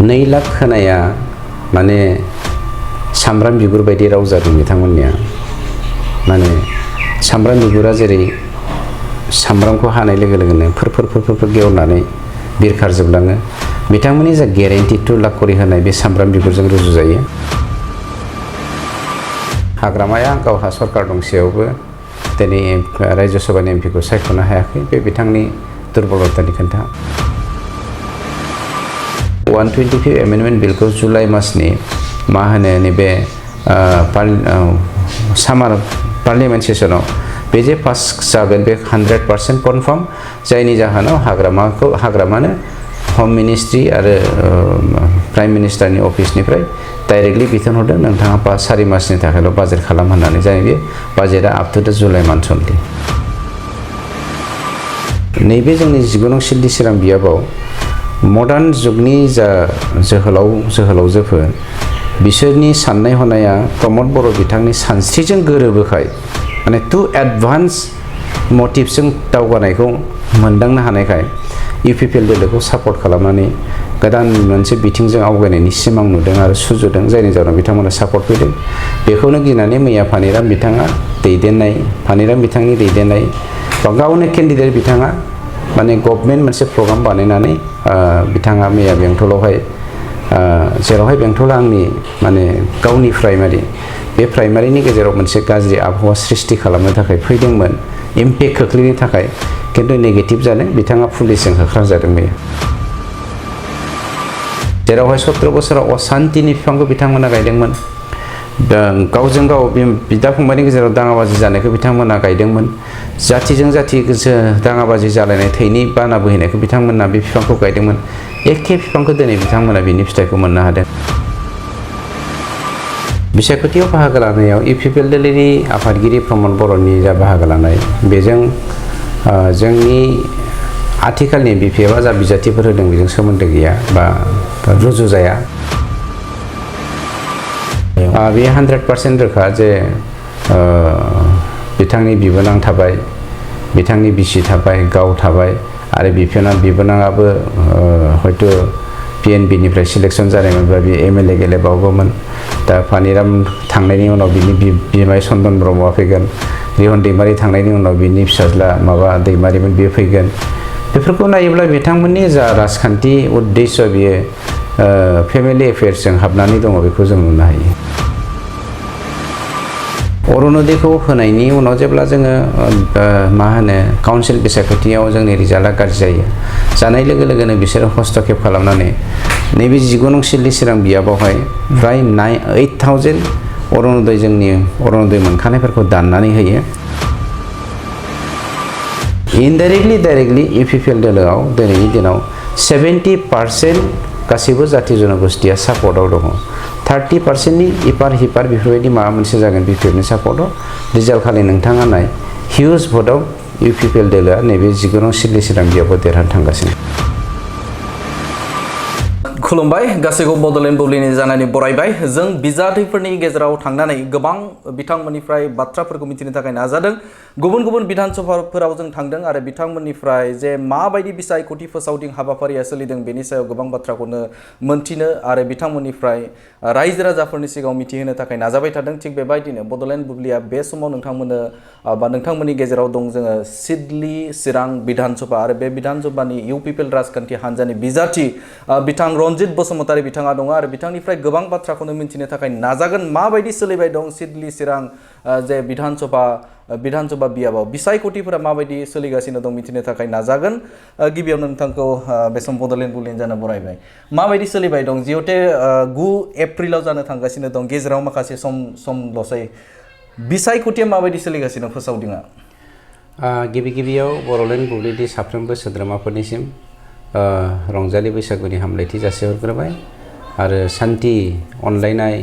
2 लाख होनाया माने सामब्राम बिगुर बायदि राव जादों बिथांमोननिया। माने सामब्राम बिगुरा जेरै सामब्रामखौ हानाय लोगो लोगोनो फोर गेवनानै बिरखारजोबलाङो, बिथांमोननि जा गेरेन्टि 2 लाख करि होनाय बे सामब्राम बिगुरजों रुजुजायो। हाग्रामाया गावहा सरकार दंसेयावबो दिनै रायजो सभानि एमपिखौ सायख'नो हायाखै, बे बिथांनि दुर्बलतानि खोथा। 125 एमेन्डमेन्ट बिलखौ जुलाइ मासनि मा होनो नैबे सामार पार्लियामेन्ट सेसनाव बे जे पास जागोन बे 100% कनफार्म, जायनि जाहोनाव हाग्रामानो हम मिनिस्ट्रि आरो प्राइम मिनिस्टारनि अफिसनिफ्राय डाइरेक्टलि बिथोन हरदों, नोंथाङा 4 मासनि थाखायल' बाजेट खालाम होननानै। जाय बे बाजेटआ आप टु दा जुलाइ मान्थ अनलि। नैबे जोंनि 19 नं सिडली चिरां बियाबाव मडार्न जुगनि जा जोहोलावजोफोर, बिसोरनि साननाय हनाया प्रमद बर' बिथांनि सानस्रिजों गोरोबोखाय माने टु एडभान्स मटिभजों दावगानायखौ मोनदांनो हानायखाय इउपिपिएल दोलोखौ सापर्ट खालामनानै गोदान मोनसे बिथिंजों आवगायनायनि सिमां नुदों आरो सुजुदों, जायनि जाहोनाव बिथांमोना सापर्ट फैदों। बेखौनो गिनानै मैया फानिराम बिथांनि दैदेननाय बा गावनो केन्डिडेट बिथाङा माने गभर्नमेन्ट मोनसे प्रग्राम बानायनानै बिथाङा मैया बेंटलावहाय जेरावहाय बेंटला आंनि माने गावनि प्राइमारि, बे प्राइमारिनि गेजेराव मोनसे गाज्रि आबहावा सृष्टि खालामनो थाखाय फैदोंमोन, इम्पेक्ट खोख्लैनो थाखाय, किन्तु नेगेटिभ जादों। बिथाङा पुलिसजों होखारजादों मैया। जेरावहाय 17 बोसोराव असान्तिनि बिफांखौ बिथांमोना गायदोंमोन, गावजों गाव बिदा फंबायनि गेजेराव दाङाबाजि जानायखौ बिथांमोना गायदोंमोन, जातिजों जाति दाङाबाजि जालायनाय थैनि बाना बोहैनायखौ बिथांमोना बे बिफांखौ गायदोंमोन। एखे बिफांखौ दिनै बिथांमोना बिनि फिथाइखौ मोननो हादों। बिसायख'थियाव बाहागो लानायाव इउपिपिएल दोलोनि आफादगिरि प्रमद बर'नि जा बाहागो लानाय, बेजों जोंनि आथिखालनि बिपिएफआ जा बिजाथिफोर होदों बेजों सोमोन्दो गैया बा रुजुजाया। बे 100% रोखा जे बिथांनि बिबोनां थाबाय, बिथांनि बिसि थाबाय, गाव थाबाय, आरो बिबोनाङाबो हयथ' पिएनबिनिफ्राय सिलेक्सन जानायमोनबा बे एमएलए गेलेबावगौमोन। दा फानिराम थांनायनि उनाव बिनि बिमाय चन्दन ब्रह्मआ फैगोन, रिहन दैमारि थांनायनि उनाव बिनि फिसाज्ला दैमारिमोन बियो फैगोन। बेफोरखौ नायोब्ला बिथांमोननि जा राजखान्थि उद्देश्य बियो फेमिलि एफेयार्सजों हाबनानै दङ, बेखौ जों नुनो हायो। अरुनदयखौ होनायनि उनाव जेब्ला जोङो काउन्सिल बिसायख'थियाव जोंनि रिजाल्टआ गाज्रि जानाय लोगो लोगोनो बिसोरो हस्तक्षेप खालामनानै नैबे 19 नं सिडली चिरां बियाबावहाय फ्राय 8,000 जोंनि अरुनदय मोनखानायफोरखौ दाननानै होयो। डाइरेक्टलि इउपिपिएल दोलोआव दिनैनि दिनाव 70% गासैबो जाति जनगोष्ठीया सापर्टआव दङ। 30%नि इपार हिपार बेफोरबायदि माबा मोनसे जागोन बिपिएफनि सापर्टआव। रिजाल्ट खालि नोंथाङा नाय, हिउज भटआव इउपिपिएल दोलोआ नैबे 19 नं सिडली चिरां बियाबाव देरहानो थांगासिनो। खुलुमबाय, गासैखौ बड'लेण्ड बुब्लिनि जानानै बरायबाय। जों बिजाथिफोरनि गेजेराव थांनानै गोबां बिथांमोननिफ्राय बाथ्राफोरखौ मिथिनो थाखाय नाजादों। गुबुन गुबुन बिधान सभाफोराव जों थांदों आरो बिथांमोननिफ्राय जे माबायदि बिसायख'थि फोसावदिं हाबाफारिया सोलिदों बेनि सायाव गोबां बाथ्राखौनो मोनथिनो आरो बिथांमोननिफ्राय रायजो राजाफोरनि सिगाङाव मिथिहोनो थाखाय नाजाबाय थादों। थिग बेबायदिनो बड'लेण्ड बुब्लिया बे समाव नोंथांमोननो बा नोंथांमोननि गेजेराव दं जोङो सिडली चिरां बिधान सभा आरो बे बिधान सभानि इउपिपिएल राजखान्थि हान्जानि बिजाथि बिथां रनजित बसुमतारी बिथाङा दङ आरो बिथांनिफ्राय गोबां बाथ्राखौनो मिथिनो थाखाय नाजागोन। माबायदि सोलिबाय दं सिडली चिरां जे बिधान सभा बियाबाव बिसायख'थिफोरा माबायदि सोलिगासिनो दं मिथिनो थाखाय नाजागोन। गिबियावनो नोंथांखौ बे सम बड'लेण्ड बुब्लिनि जानो बरायबाय। माबायदि सोलिबाय दं, जिहेते 9 एप्रिलाव जानो थांगासिनो दं, गेजेराव माखासे समल'सै, बिसायख'थिया माबायदि सोलिगासिनो फोसावदिङा? गिबियाव बड'लेण्ड बुब्लिनि साफ्रोमबो सोद्रोमाफोरनिसिम रंजालि बैसागुनि हामलायथि जासिहरग्रोबाय आरो सान्थि, अनलायनाय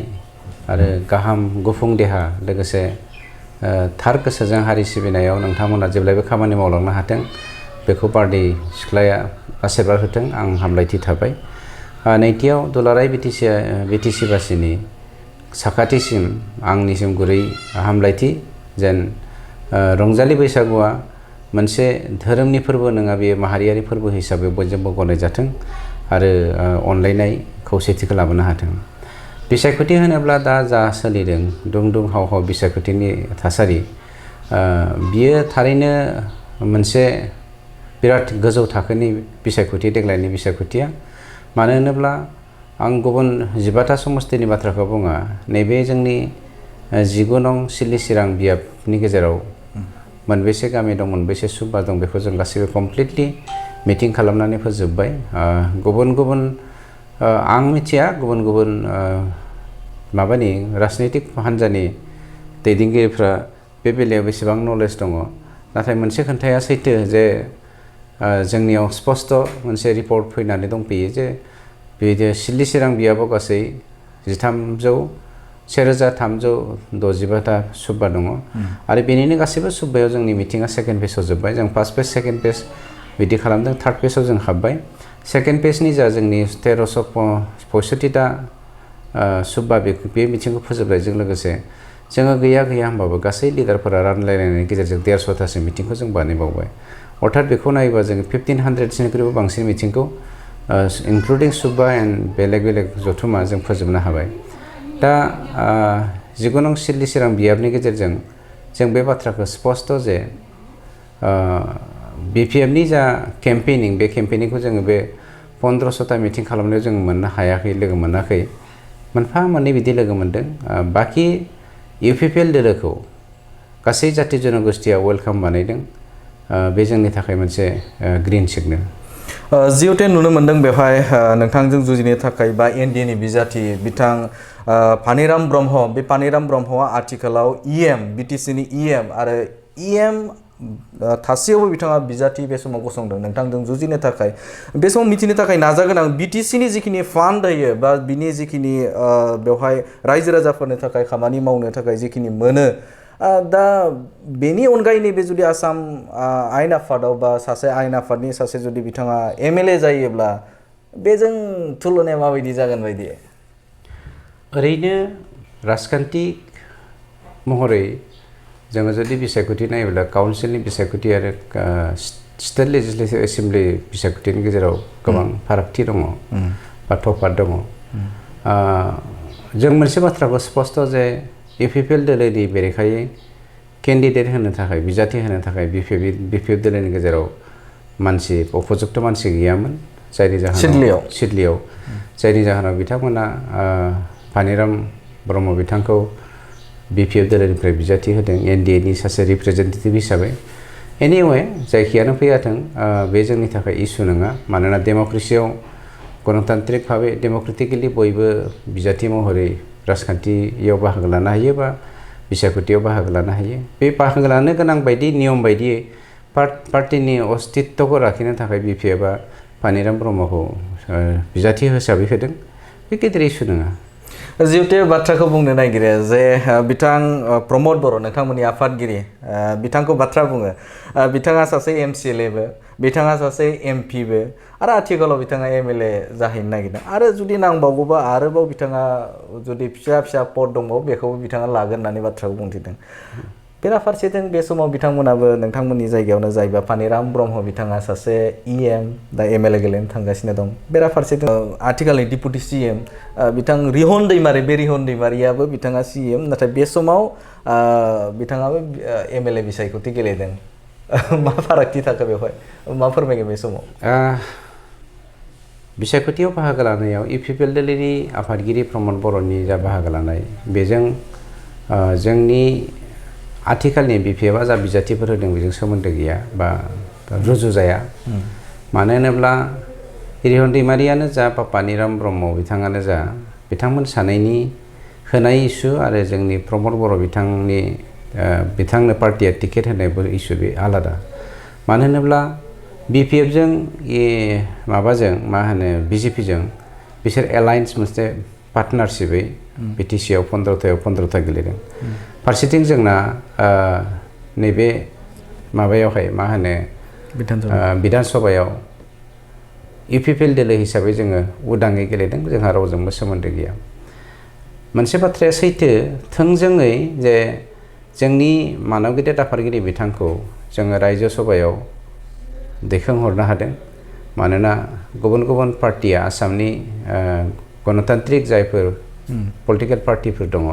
आरो गाहाम गुफुं देहा लोगोसे थार गोसोजों हारि सिबिनायाव नोंथांमोना जेब्लायबो खामानि मावलांनो हाथों, बेखौ बारदै सिख्लाया आशीर्बाद होथों, आं हामलायथि थाबाय। नैथियाव दुलाराय बिटिसि बासिनि साखाथिसिम आंनिसिम गुरै हामलायथि, जेन रंजालि बैसागुआ मोनसे धोरोमनि फोरबो नङा, बेयो माहारियारि फोरबो हिसाबै बयजोंबो गनायजाथों आरो अनलायनाय खौसेथिखौ लाबोनो हाथों बिसायख'थि होनोब्ला दा जा सोलिदों दुं दुं हाव हाव बिसायख'थिनि थासारि बियो थारैनो मोनसे बिराद गोजौ थाखोनि बिसायख'थि देग्लायनि बिसायख'थिया मानो होनोब्ला आं गुबुन 15टा समस्तिनि बाथ्राखौ बुङा नैबे जोंनि 19 नं सिडली चिरां बियाबनि गेजेराव मोनबेसे गामि दं मोनबेसे सुबा दं बेखौ जों गासैबो कमप्लिटलि मिटिं खालामनानै फोजोबबाय गुबुन गुबुन आं मिथिया गुबुन गुबुन माबानि राजनैतिक हान्जानि दैदेनगिरिफ्रा बे बेलायाव बेसेबां नलेज दङ नाथाय मोनसे खोन्थाया सैथो जे जोंनियाव स्पष्ट मोनसे रिपर्ट फैनानै दंफैयो जे बे सिडली चिरां बियाबाव गासै 1365टा सुब्बा दङ आरो बेनिनो गासैबो सुब्बायाव जोंनि मिटिङा सेकेन्ड फेजआव जोब्बाय जों फार्स्ट फेज सेकेन्ड फेज बिदि खालामदों थार्ड फेजआव जों हाबबाय सेकेन्ड फेजनि जा जोंनि 1365टा सुब्बा बे मिटिंखौ फोजोबनायजों लोगोसे जोङो गैया होनबाबो गासै लिडारफोरा रानलायनायनि गेजेरजों 150टासो मिटिंखौ जों बानायबावबाय अर्थात बेखौ नायोबा जों 1500सिमनिख्रुइबो बांसिन मिटिंखौ इनक्लुडिं सुब्बा एन्ड बेलेग बेलेग जथुमा जों फोजोबनो हाबाय दा 19 नं सिडली चिरां बियाबनि गेजेरजों जों बे बाथ्राखौ स्पष्ट जे BPFनि जा केम्पेनिं बे केम्पेनिंखौ जोङो बे 1500टा मिटिं खालामनायाव जों मोननो हायाखै लोगो मोनाखै मोनफा मोननै बिदि लोगो मोनदों बाखि UPPL दोलोखौ गासै जाति जनगोष्ठिया वेलकाम बानायदों बे जोंनि थाखाय मोनसे ग्रीन सिगनेल जिहेतु नुनो मोनदों बेवहाय नोंथांजों जुजिनो थाखाय बा एनडिएनि बिजाथि बिथां पानिराम ब्रह्म बे पानिराम ब्रह्मआ आथिखालाव बिटिसिनि EM आरो EM थासेयावबो बिथाङा बिजाथि बे समाव गसंदों नोंथांजों जुजिनो थाखाय बे समाव मिथिनो थाखाय नाजागोन आं बिटिसिनि जिखिनि फान्ड होयो बा बिनि जिखिनि बेवहाय रायजो राजाफोरनि थाखाय खामानि मावनो थाखाय जिखिनि मोनो दा बेनि अनगायै नैबे जुदि आसाम आयेन आफादाव बा सासे आयेन आफादनि सासे जुदि बिथाङा MLA जायोब्ला बेजों तुलनाया माबायदि जागोन बायदि ओरैनो राजखान्थि महरै जोङो जुदि बिसायख'थि नायोब्ला काउन्सिलनि बिसायख'थि आरो स्टेट लेजिस्लेटिभ एसेम्बलि बिसायख'थिनि गेजेराव गोबां फारागथि दङ बा तफात दङ जों मोनसे बाथ्राखौ स्पष्ट जे UPPL दोलोनि बेरेखायै केन्डिडेट होनो थाखाय बिजाथि होनो थाखाय BPF दोलोनि गेजेराव मानसि उपयुक्त मानसि गैयामोन जायनि जाहोनाव सिडलीयाव जायनि जाहोनाव बिथांमोना पानिराम ब्रह्म बिथांखौ BPF दोलोनिफ्राय बिजाथि होदों NDAनि सासे रिप्रेजेन्टेटिभ हिसाबै एनिवे जायखियानो फैयाथों बे जोंनि थाखाय इसु नङा मानोना डेम'क्रेसियाव गणतान्त्रिक भाबै डेम'क्रेटिकेलि बयबो बिजाथि महरै राजखान्थियाव बाहागो लानो हायो बा बिसायख'थियाव बाहागो लानो हायो बे बाहागो लानो गोनां बायदि नियम बायदियै पार्टिनि अस्तित्वखौ लाखिनो थाखाय BPFआ पानिराम ब्रह्मखौ बिजाथि हिसाबै होदों बे गेदेर इसु नङा जिहेतु बाथ्राखौ बुंनो नागिरो जे बिथां प्रमद बर' नोंथांमोननि आफादगिरि बिथांखौ बाथ्रा बुङो बिथाङा सासे MCLAबो बिथाङा सासे MPबो आरो आथिखालाव बिथाङा MLA जाहैनो नागिरदों आरो जुदि नांबावगौबा आरोबाव बिथाङा जुदि फिसा पद दंबावो बेखौबो बिथाङा लागोन होननानै बाथ्राखौ बुंथिदों बेराफारसेथिं बे समाव बिथांमोनाबो नोंथांमोननि जायगायावनो जायबा पानिराम ब्रह्म बिथाङा सासे EM दा MLA गेलेनो थांगासिनो दं बेराफारसेथिं आथिखालनि डिपुटि CM बिथां रिहन दैमारि बे रिहन दैमारियाबो बिथाङा CM नाथाय बे समाव बिथाङाबो MLA बिसायख'थि गेलेदों मा फारागथि थाखो बेवहाय मा फोरमायगोन बे समाव बिसायख'थियाव बाहागो लानायाव UPPL दोलोनि आफादगिरि प्रमद बर'नि जा बाहागो लानाय बेजों जोंनि आथिखालनि BPFआ जा बिजाथिफोर होदों बेजों सोमोन्दो गैया बा रुजु जाया मानो होनोब्ला रिहन दैमारियानो जा बा पानिराम ब्रह्म बिथाङानो जा बिथांमोन सानैनि होनाय इसु आरो जोंनि प्रमद बर' बिथांनो पार्टिया टिकेट होनायबो इसु बे आलादा मानो होनोब्ला BPFजों माबाजों मा होनो BJPजों बिसोर एलायन्स मोनसे पार्टनारशिपै BTCआव 15टा गेलेदों फारसेथिं जोंना नैबे माबायावहाय मा होनो बिधान सभायाव UPPL दोलो हिसाबै जोङो उदाङै गेलेदों जोंहा रावजोंबो सोमोन्दो गैया मोनसे बाथ्राया सैथो थोंजोङै जे जोंनि मानव गेदेर आफादगिरि बिथांखौ जोङो रायजो सभायाव दैखांहरनो हादों मानोना गुबुन गुबुन पार्टिया आसामनि गणतान्त्रिक जायफोर पलिटिकेल पार्टिफोर दङ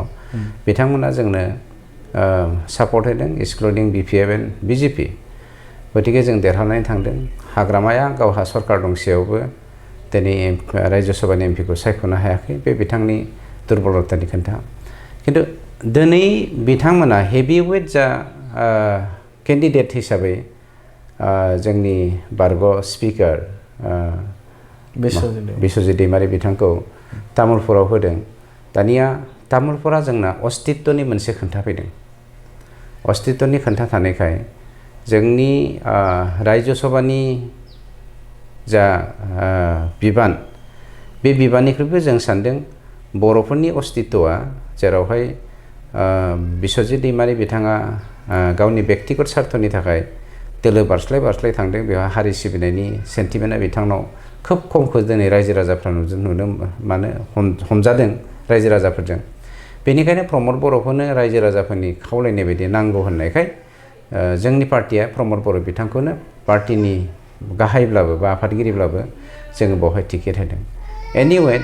बिथांमोना जोंनो सापर्ट होदों एक्सक्लुडिं BPF एन्ड BJP गतिके जों देरहानानै थांदों हाग्रामाया गावहा सरकार दंसेयावबो दिनै रायजो सभानि एमपिखौ सायख'नो हायाखै बे बिथांनि दुर्बलतानि खोथा खिन्थु दिनै बिथांमोना हेभिवेट जा केन्डिडेट हिसाबै जोंनि बारग' स्पिकार बिश्वजित दैमारी बिथांखौ तामुलपुराव होदों दानिया तामुलपुरा जोंना अस्तित्वनि मोनसे खोन्था फैदों अस्तित्वनि खोन्था थानायखाय जोंनि रायजो सभानि जा बिबान बे बिबाननिख्रुइबो जों सानदों बर'फोरनि अस्तित्वआ जेरावहाय बिश्वजित दैमारी बिथाङा गावनि बेक्तिगत स्वार्थनि थाखाय दोलो बारस्लाय थांदों बेवहाय हारि सिबिनायनि सेन्टिमेन्टआ बिथांनाव खोब खमखौ दिनै रायजो राजाफ्रा नुनो मानो हमजादों रायजो राजाफोरजों बेनिखायनो प्रमद बर'खौनो रायजो राजाफोरनि खावलायनाय बायदि नांगौ होननायखाय जोंनि पार्टिया प्रमद बर' बिथांखौनो पार्टिनि गाहायब्लाबो बा आफादगिरिब्लाबो जोङो बेवहाय टिकेट होदों एनिवे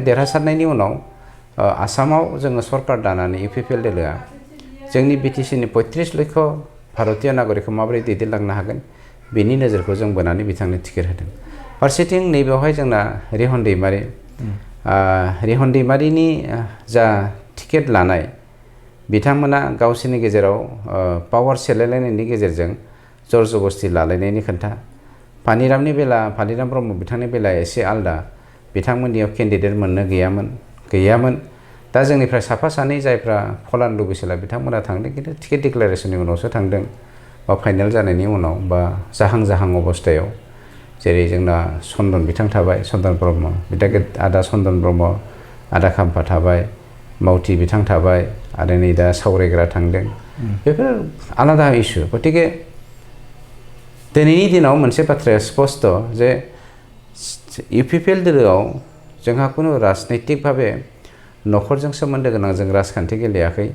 देरहासारनायनि उनाव आसामाव जोङो सरकार दानानै UPPL दोलोआ जोंनि BTCनि 35 लक्ष भारतीय नागरिकखौ माबोरै दैदेनलांनो हागोन बेनि नोजोरखौ जों बोनानै बिथांनो टिकेट होदों फारसेथिं नैबेवहाय जोंना रिहन दैमारिनि जा टिकेट लानाय बिथांमोना गावसोरनि गेजेराव पावार सेलायलायनायनि गेजेरजों जर जबस्ति लालायनायनि खोन्था पानिराम ब्रह्म बिथांनि बेलाया एसे आलदा बिथांमोननियाव केन्डिडेट मोननो गैयामोन दा जोंनिफ्राय साफा सानै जायफ्रा फलान लुबैसोला बिथांमोना थांदों खिन्थु टिकेट डिक्लारेशननि उनावसो थांदों बा फाइनेल जानायनि उनाव बा जाहां अबस्थायाव जेरै जोंना चन्दन बिथां थाबाय चन्दन ब्रह्म आदा चन्दन ब्रह्म आदा खाम्फा थाबाय मावथि बिथां थाबाय आरो नै दा सावरायग्रा थांदों बेफोर आलादा इस्यु गतिके दिनैनि दिनाव मोनसे बाथ्राया स्पष्ट जे UPPL दोलोआव जोंहा कुनु राजनैतिक भाबे न'खरजों सोमोन्दो गोनां जों राजखान्थि गेलेयाखै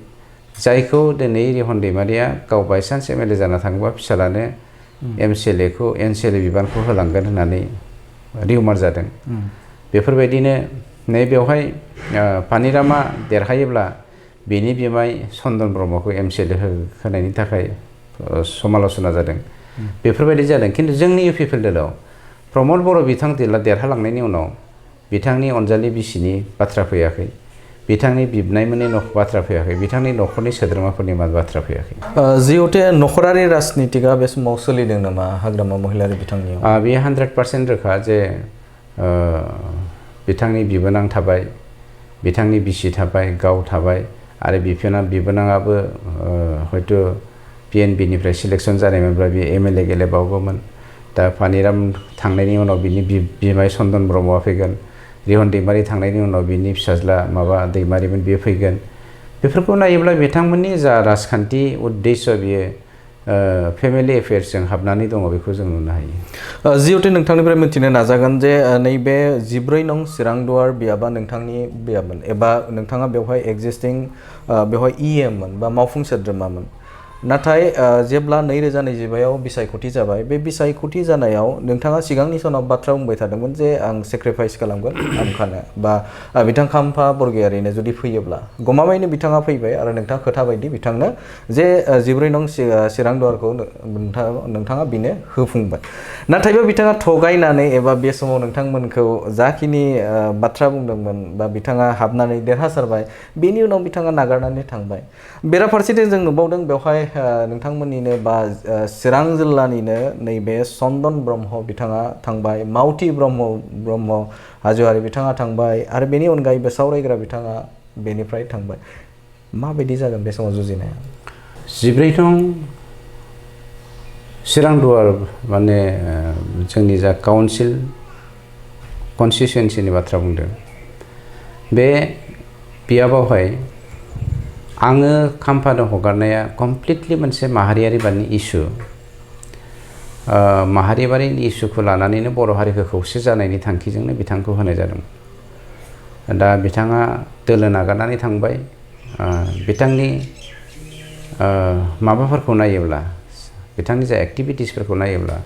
जायखौ दिनै रिहन दैमारिया गाव बायसान्स MLA जाना थाङोबा फिसालानो NCLA बिबानखौ होलांगोन होननानै रिउमार जादों बेफोरबायदिनो नैबेवहाय पानिरामा देरहायोब्ला बेनि बिमाय चन्दन ब्रह्मखौ MCLA होनायनि थाखाय समाल'सना जादों बेफोरबायदि जादों खिन्थु जोंनि UPPL दोलोआव प्रमद बर' बिथां देरहालांनायनि उनाव बिथांनि अनजालि बिसिनि बाथ्रा फैयाखै बिथांनि बिबनायमोननि बाथ्रा फैयाखै बिथांनि न'खरनि सोद्रोमाफोरनि बाथ्रा फैयाखै जिहेतु न'खरारि राजनितिकआ बे समाव सोलिदों नामा हाग्रामा महिलारि बिथांनियाव बे 100% रोखा जे बिथांनि बिबोनां थाबाय बिथांनि बिसि थाबाय गाव थाबाय आरो बिबोनाङाबो हयथ' PNB निफ्राय सिलेक्सन जानायमोनब्ला बे MLA गेलेबावगौमोन दा पानिराम थांनायनि उनाव बिनि बिमाय चन्दन ब्रह्मआ फैगोन रिहन दैमारी थांनायनि उनाव बिनि फिसाज्ला दैमारिमोन बियो फैगोन बेफोरखौ नायोब्ला बिथांमोननि जा राजखान्थि उद्देश्य बियो फेमिलि एफेयार्सजों हाबनानै दङ बेखौ जों नुनो हायो जिहेतु नोंथांनिफ्राय मिथिनो नाजागोन जे नैबे 14 नं चिरांदुवार बियाबा नोंथांनि बियामोन एबा नोंथाङा बेवहाय एक्जिस्टिं बेवहाय EM मोन बा मावफुं सोद्रोमामोन नाथाय जेब्ला 2025आव बिसायख'थि जाबाय बे बिसायख'थि जानायाव नोंथाङा सिगांनि सनाव बाथ्रा बुंबाय थादोंमोन जे आं सेक्रिफाइस खालामगोन आमखानो बा बिथां खाम्फा बरगयारिनो जुदि फैयोब्ला गमामायैनो बिथाङा फैबाय आरो नोंथाङा खोथा बायदि बिथांनो जे 14 नं चिरांदुवारखौ नोंथाङा बिनो होफुंबाय नाथायबा बिथाङा थगायनानै एबा बे समाव नोंथांमोनखौ जाखिनि बाथ्रा बुंदोंमोन बा बिथाङा हाबनानै देरहासारबाय बेनि उनाव बिथाङा नागारनानै थांबाय बेराफारसेथिं जों नुबावदों बेवहाय नोंथांमोननिनो बा चिरां जिल्लानिनो नैबे चन्दन ब्रह्म बिथाङा थांबाय मावथि ब्रह्म हाजोआरि बिथाङा थांबाय आरो बेनि अनगायैबो सावरायग्रा बिथाङा बेनिफ्राय थांबाय माबायदि जागोन बे समाव जुजिनाया 14 नं चिरांदुवार माने जोंनि जा काउन्सिल कन्स्टिटुएन्सिनि बाथ्रा बुंदों बे बियाबावहाय आङो खाम्फानो हगारनाया कमप्लिटलि मोनसे माहारियारि इस्यु माहारियारि इस्युखौ लानानैनो बर' हारिखौ खौसे जानायनि थांखिजोंनो बिथांखौ होनाय जादों दा बिथाङा दोलो नागारनानै थांबाय बिथांनि माबाफोरखौ नायोब्ला बिथांनि जा एक्टिभिटिसफोरखौ नायोब्ला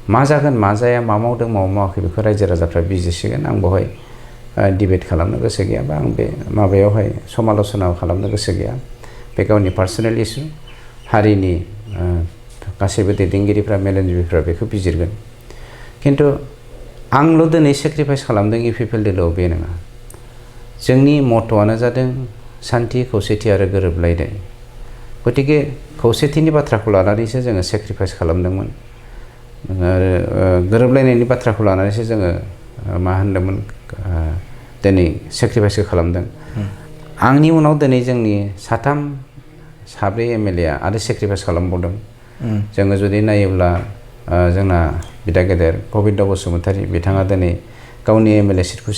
मा जागोन मा जाया मा मावदों मा मावाखै बेखौ रायजो राजाफ्रा बिजिरसिगोन। आं बेवहाय डिबेट खालामनो गोसो गैया बा आं बे माबायावहाय समाल'सना खालामनो गोसो गैया। बे गावनि पार्सनेल इसु। हारिनि गासैबो दैदेनगिरिफ्रा मेलेमजिबिफ्रा बेखौ बिजिरगोन। खिन्थु आंल' दिनै सेक्रिफाइस खालामदों इउपिपिएलल' बे नङा। जोंनि मट'आनो जादों सान्थि खौसेथि आरो गोरोबलायनाय। गतिके खौसेथिनि बाथ्राखौ लानानैसो जोङो सेक्रिफाइस खालामदोंमोन आरो गोरोबलायनायनि बाथ्राखौ लानानैसो जोङो मा होनदोंमोन दिनै सेक्रिफाइसखौ खालामदों। आंनि उनाव दिनै जोंनि साब्रै एमएलए आरो सेक्रिफाइस खालामबावदों। जोङो जुदि नायोब्ला जोंना बिदा गेदेर गबिन्द बसुमतारी बिथाङा दिनै गावनि एमएलए सिटखौ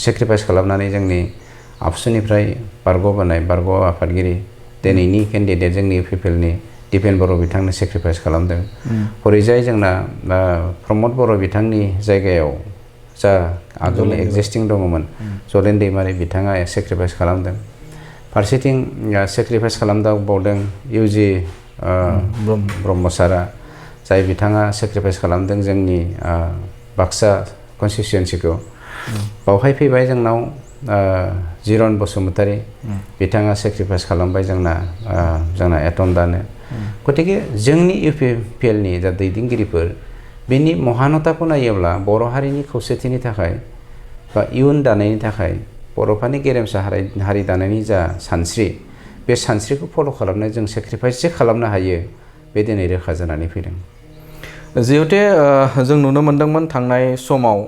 सेक्रिफाइस खालामनानै जोंनि आबसुनिफ्राय बारग'बोनाय बारग' आफादगिरि दिनैनि केन्डिडेट जोंनि इउपिपिएलनि दिपेन बर' बिथांनो सेक्रिफाइस खालामदों। हरैजाय जोंना प्रमद बर' बिथांनि जायगायाव जा आगोल एक्जिस्टिं दङमोन जलेन दैमारि बिथाङा सेक्रिफाइस खालामदों। फारसेथिं सेक्रिफाइस खालामबावदों इउजि ब्रह्म सारा, जाय बिथाङा सेक्रिफाइस खालामदों जोंनि बाक्सा कनस्टिटुयेन्सिखौ। बावहाय फैबाय जोंनाव जिरन बसुमतारी बिथाङा सेक्रिफाइस खालामबाय जोंना एटन्डानो। गतिके जोंनि इउपिपिएलनि जा दैदेनगिरिफोर बेनि महानताखौ नायोब्ला बर' हारिनि खौसेथिनि थाखाय बा इयुन दानायनि थाखाय बर'फोरनि गेरेमसा हारि दानायनि जा सानस्रि बे सानस्रिखौ फल' खालामनो जों सेक्रिफाइससो खालामनो हायो बे दिनै रोखा जानानै फैदों। जिहेतु जों नुनो मोन्दोंमोन थांनाय समाव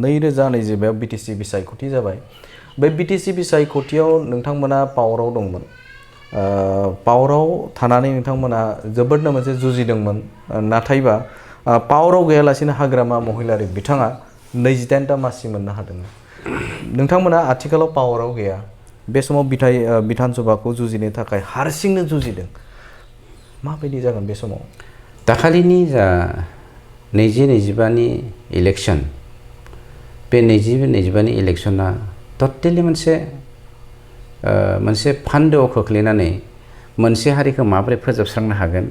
2022 बिटिसि बिसायख'थि जाबाय। बे बिटिसि बिसायख'थियाव नोंथांमोना पावाराव दंमोन। पावाराव थानानै नोंथांमोना जोबोदनो मोनसे जुजिदोंमोन। नाथायबा पावाराव गैयालासिनो हाग्रामा महिलारि बिथाङा 28टा मासि मोननो हादोंमोन। नोंथांमोना आथिखालाव पावाराव गैया। बे समाव बिधान सभाखौ जुजिनो थाखाय हारसिंनो जुजिदों। माबायदि जागोन बे समाव? दाखालिनि जा 2025नि इलेक्सन, बे 2025नि इलेक्सना टटेलि मोनसे फान्दोआव खोख्लैनानै मोनसे हारिखौ माबोरै फोजोबस्रांनो हागोन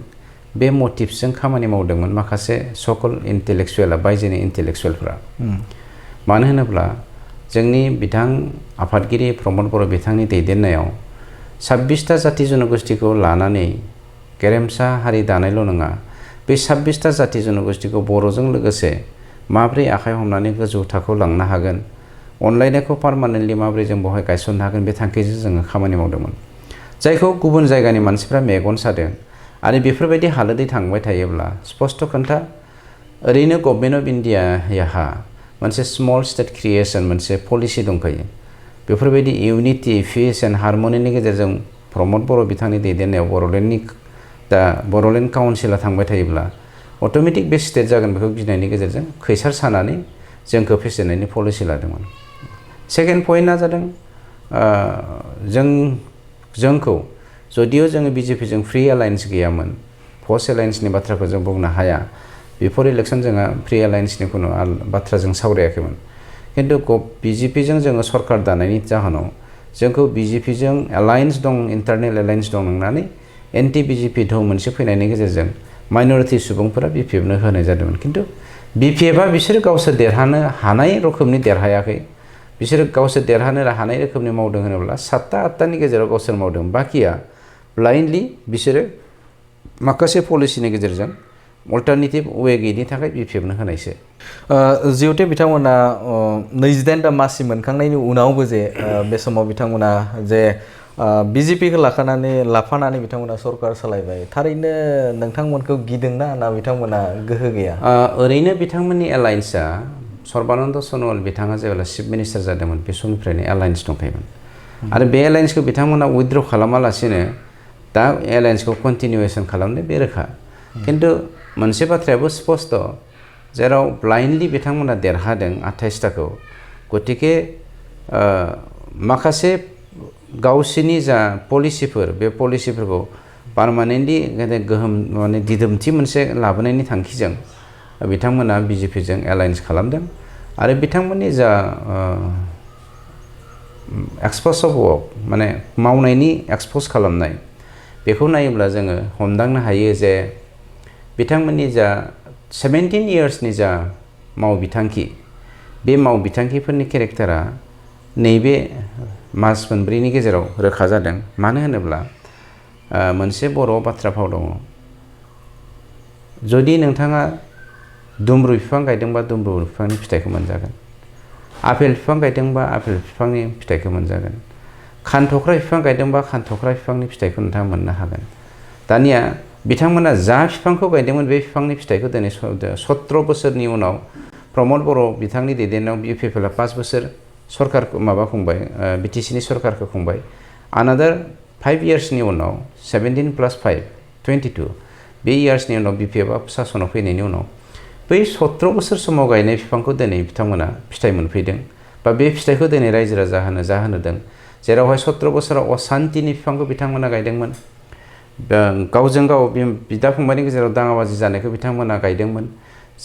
बे मटिभजों खामानि मावदोंमोन माखासे सकल इन्टेलेक्सुवेला बायजोनि इन्टेलेक्सुवेलफ्रा। मानो होनोब्ला जोंनि बिथां आफादगिरि प्रमद बर' बिथांनि दैदेननायाव 26टा जाति जनगोष्ठीखौ लानानै गेरेमसा हारि दानायल' नङा, बे 26टा जाति जनगोष्ठीखौ बर'जों लोगोसे माबोरै आखाइ हमनानै गोजौ थाखोआव लांनो हागोन, अनलायनायखौ पार्मानेन्टलि माबोरै जों बेवहाय गायसननो हागोन बे थांखिजों जोङो खामानि मावदोंमोन। जायखौ गुबुन जायगानि मानसिफ्रा मेगन सादों आरो बेफोरबायदि हालोदै थांबाय थायोब्ला स्पष्ट खोन्था ओरैनो गभर्नमेन्ट अफ इन्डियाहा मोनसे स्मल स्टेट क्रिएशन मोनसे पलिसि दंखायो। बेफोरबायदि इउनिटि पिस एन्ड हारमनिनि गेजेरजों प्रमद बर' बिथांनि दैदेननायाव बर'लेण्ड काउन्सिला थांबाय थायोब्ला अट'मेटिक बे स्टेट जागोन बेखौ गिनायनि गेजेरजों खैसार सानानै जोंखौ फेजेननायनि पलिसि लादोंमोन। सेकेन्ड पइन्टआ जादों जोंखौ जदिव जोङो बिजेपिजों फ्रि एलायन्स गैयामोन, पस्ट एलायन्सनि बाथ्राखौ जों बुंनो हाया। बिफोर इलेक्सन जोंहा फ्रि एलायन्सनि खुनु बाथ्रा जों सावरायाखैमोन। खिन्थु बिजेपिजों जोङो सरकार दानायनि जाहोनाव जोंखौ बिजेपिजों एलायन्स दं, इन्टारनेल एलायन्स दं नंनानै एन्टि बिजेपि धौ मोनसे फैनायनि गेजेरजों माइनरिटि सुबुंफोरा बिपिएफनो होनाय जादोंमोन। खिन्थु बिपिएफआ बिसोर गावसोर देरहानो हानाय रोखोमनि देरहायाखै। बिसोर गावसोर देरहानो हानाय रोखोमनि मावदों होनोब्ला 7टा 8टानि गेजेराव गावसोर मावदों। बाखिया ब्लाइन्डलि बिसोरो माखासे पलिसिनि गेजेरजों अल्टारनेटिभ वे गैयिनि थाखाय बिपिएफनो होनायसो। जिहेतु बिथांमोना 28टा मासि मोनखांनायनि उनावबो जे बे समाव बिथांमोना जे बिजेपिखौ लाफानानै बिथांमोना सरकार सालायबाय, थारैनो नोंथांमोनखौ गिदोंना ना बिथांमोना गोहो गैया? ओरैनो बिथांमोननि एलायन्सआ सर्बानन्द सन'वाल बिथाङा जेब्ला चिफ मिनिस्टार जादोंमोन बे समनिफ्रायनो एलायन्स दंखायोमोन। आरो बे एलायन्सखौ बिथांमोना उइथड्र खालामालासिनो दा एलायन्सखौ कन्टिनिउएसन खालामनो बे रोखा। खिन्थु मोनसे बाथ्रायाबो स्पष्ट, जेराव ब्लाइन्डलि बिथांमोना देरहादों 28टाखौ, गतिके माखासे गावसिनि जा पलिसिफोर बे पलिसिफोरखौ पार्मानेन्टलि गोहोम दिदोमथि मोनसे लाबोनायनि थांखिजों बिथांमोना बिजेपिजों एलायन्स खालामदों। आरो बिथांमोननि जा एक्सप'ज अफ वर्क माने मावनायनि एक्सप'ज खालामनाय बेखौ नायोब्ला जोङो हमदांनो हायो जे बिथांमोननि जा 17 इयार्सनि जा मावबिथांखि बे मावबिथांखिफोरनि केरेक्टारा नैबे मास मोनब्रैनि गेजेराव रोखा जादों। मानो होनोब्ला मोनसे बर' बाथ्रा फाव दङ, जुदि नोंथाङा दुम्रु बिफां गायदोंबा दुम्रु बिफांनि फिथाइखौ मोनजागोन, आपेल बिफां गायदोंबा आपेल बिफांनि फिथाइखौ मोनजागोन, खानथ'ख्रा बिफां गायदोंबा खानथ'ख्रा बिफांनि फिथाइखौ नोंथाङा मोननो हागोन। दानिया बिथांमोना जा बिफांखौ गायदोंमोन बे बिफांनि फिथाइखौ दिनै 17 बोसोरनि उनाव प्रमद बर' बिथांनि दैदेननायाव UPPL 5 बोसोर सरकार माबा खुंबाय, BTC नि सरकारखौ खुंबाय। अनादार 5 इयार्सनि उनाव 17 + 5 22 बे इयार्सनि उनाव BPF सासनाव फैनायनि उनाव बै 17 बोसोर समाव गायनाय बिफांखौ दिनै बिथांमोना फिथाइ मोनफैदों बा बे फिथाइखौ दिनै रायजो राजा जाहोदों। जेरावहाय 17 बोसोराव असान्तिनि बिफांखौ बिथांमोना गायदोंमोन, गावजों गाव बिदा फंबायनि गेजेराव दाङाबाजि जानायखौ बिथांमोना गायदोंमोन,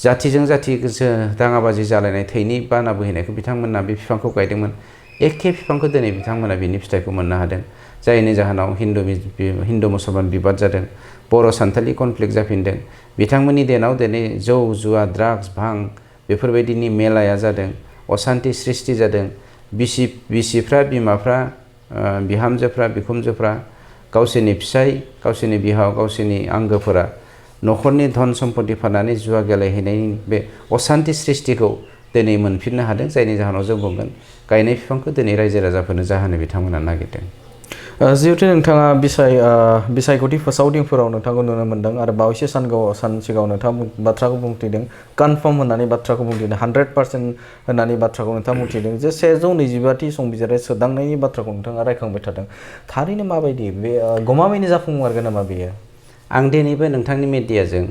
जातिजों जाति दाङाबाजि जालायनाय थैनि बाना बोहैनायखौ बिथांमोना बे बिफांखौ गायदोंमोन। एखे बिफांखौ दिनै बिथांमोना बिनि फिथाइखौ मोननो हादों, जायनि जाहोनाव हिन्दु मुसलमान बिबाद जादों, बर' सान्थालि कनफ्लिक्ट जाफिनदों। बिथांमोननि देनाव दिनै जौ जुवा ड्राग्स भां बेफोरबायदिनि मेलाया जादों, असान्ति सृष्टि जादों। बिसिफ्रा बिमाफ्रा बिहामजोफ्रा बिखुनजोफ्रा गावसोरनि फिसाय गावसोरनि बिहाव गावसोरनि आंगोफोरा न'खरनि धन सम्पति फाननानै जुवा गेलेहैनायनि बे असान्ति सृष्टिखौ दिनै मोनफिननो हादों। जायनि जाहोनाव जों बुंगोन गायनाय बिफांखौ दिनै रायजो राजाफोरनो जाहोनो बिथांमोना नागिरदों। जिहेतु नोंथाङा बिसायख'थि फोसावदिंफोराव नोंथांखौ नुनो मोन्दों आरो बावैसो सान सिगाङाव नोंथाङा बाथ्राखौ बुंथिदों, कनफार्म होननानै बाथ्राखौ बुंथिदों, 100% होननानै बाथ्राखौ नोंथाङा बुंथिदों जे 125थि संबिजिरा सोदांनायनि बाथ्राखौ नोंथाङा रायखांबाय थादों। थारैनो माबायदि बे गमामायैनो जाफुंमारगोन नामा बेयो? आं दिनैबो नोंथांनि मिडियाजों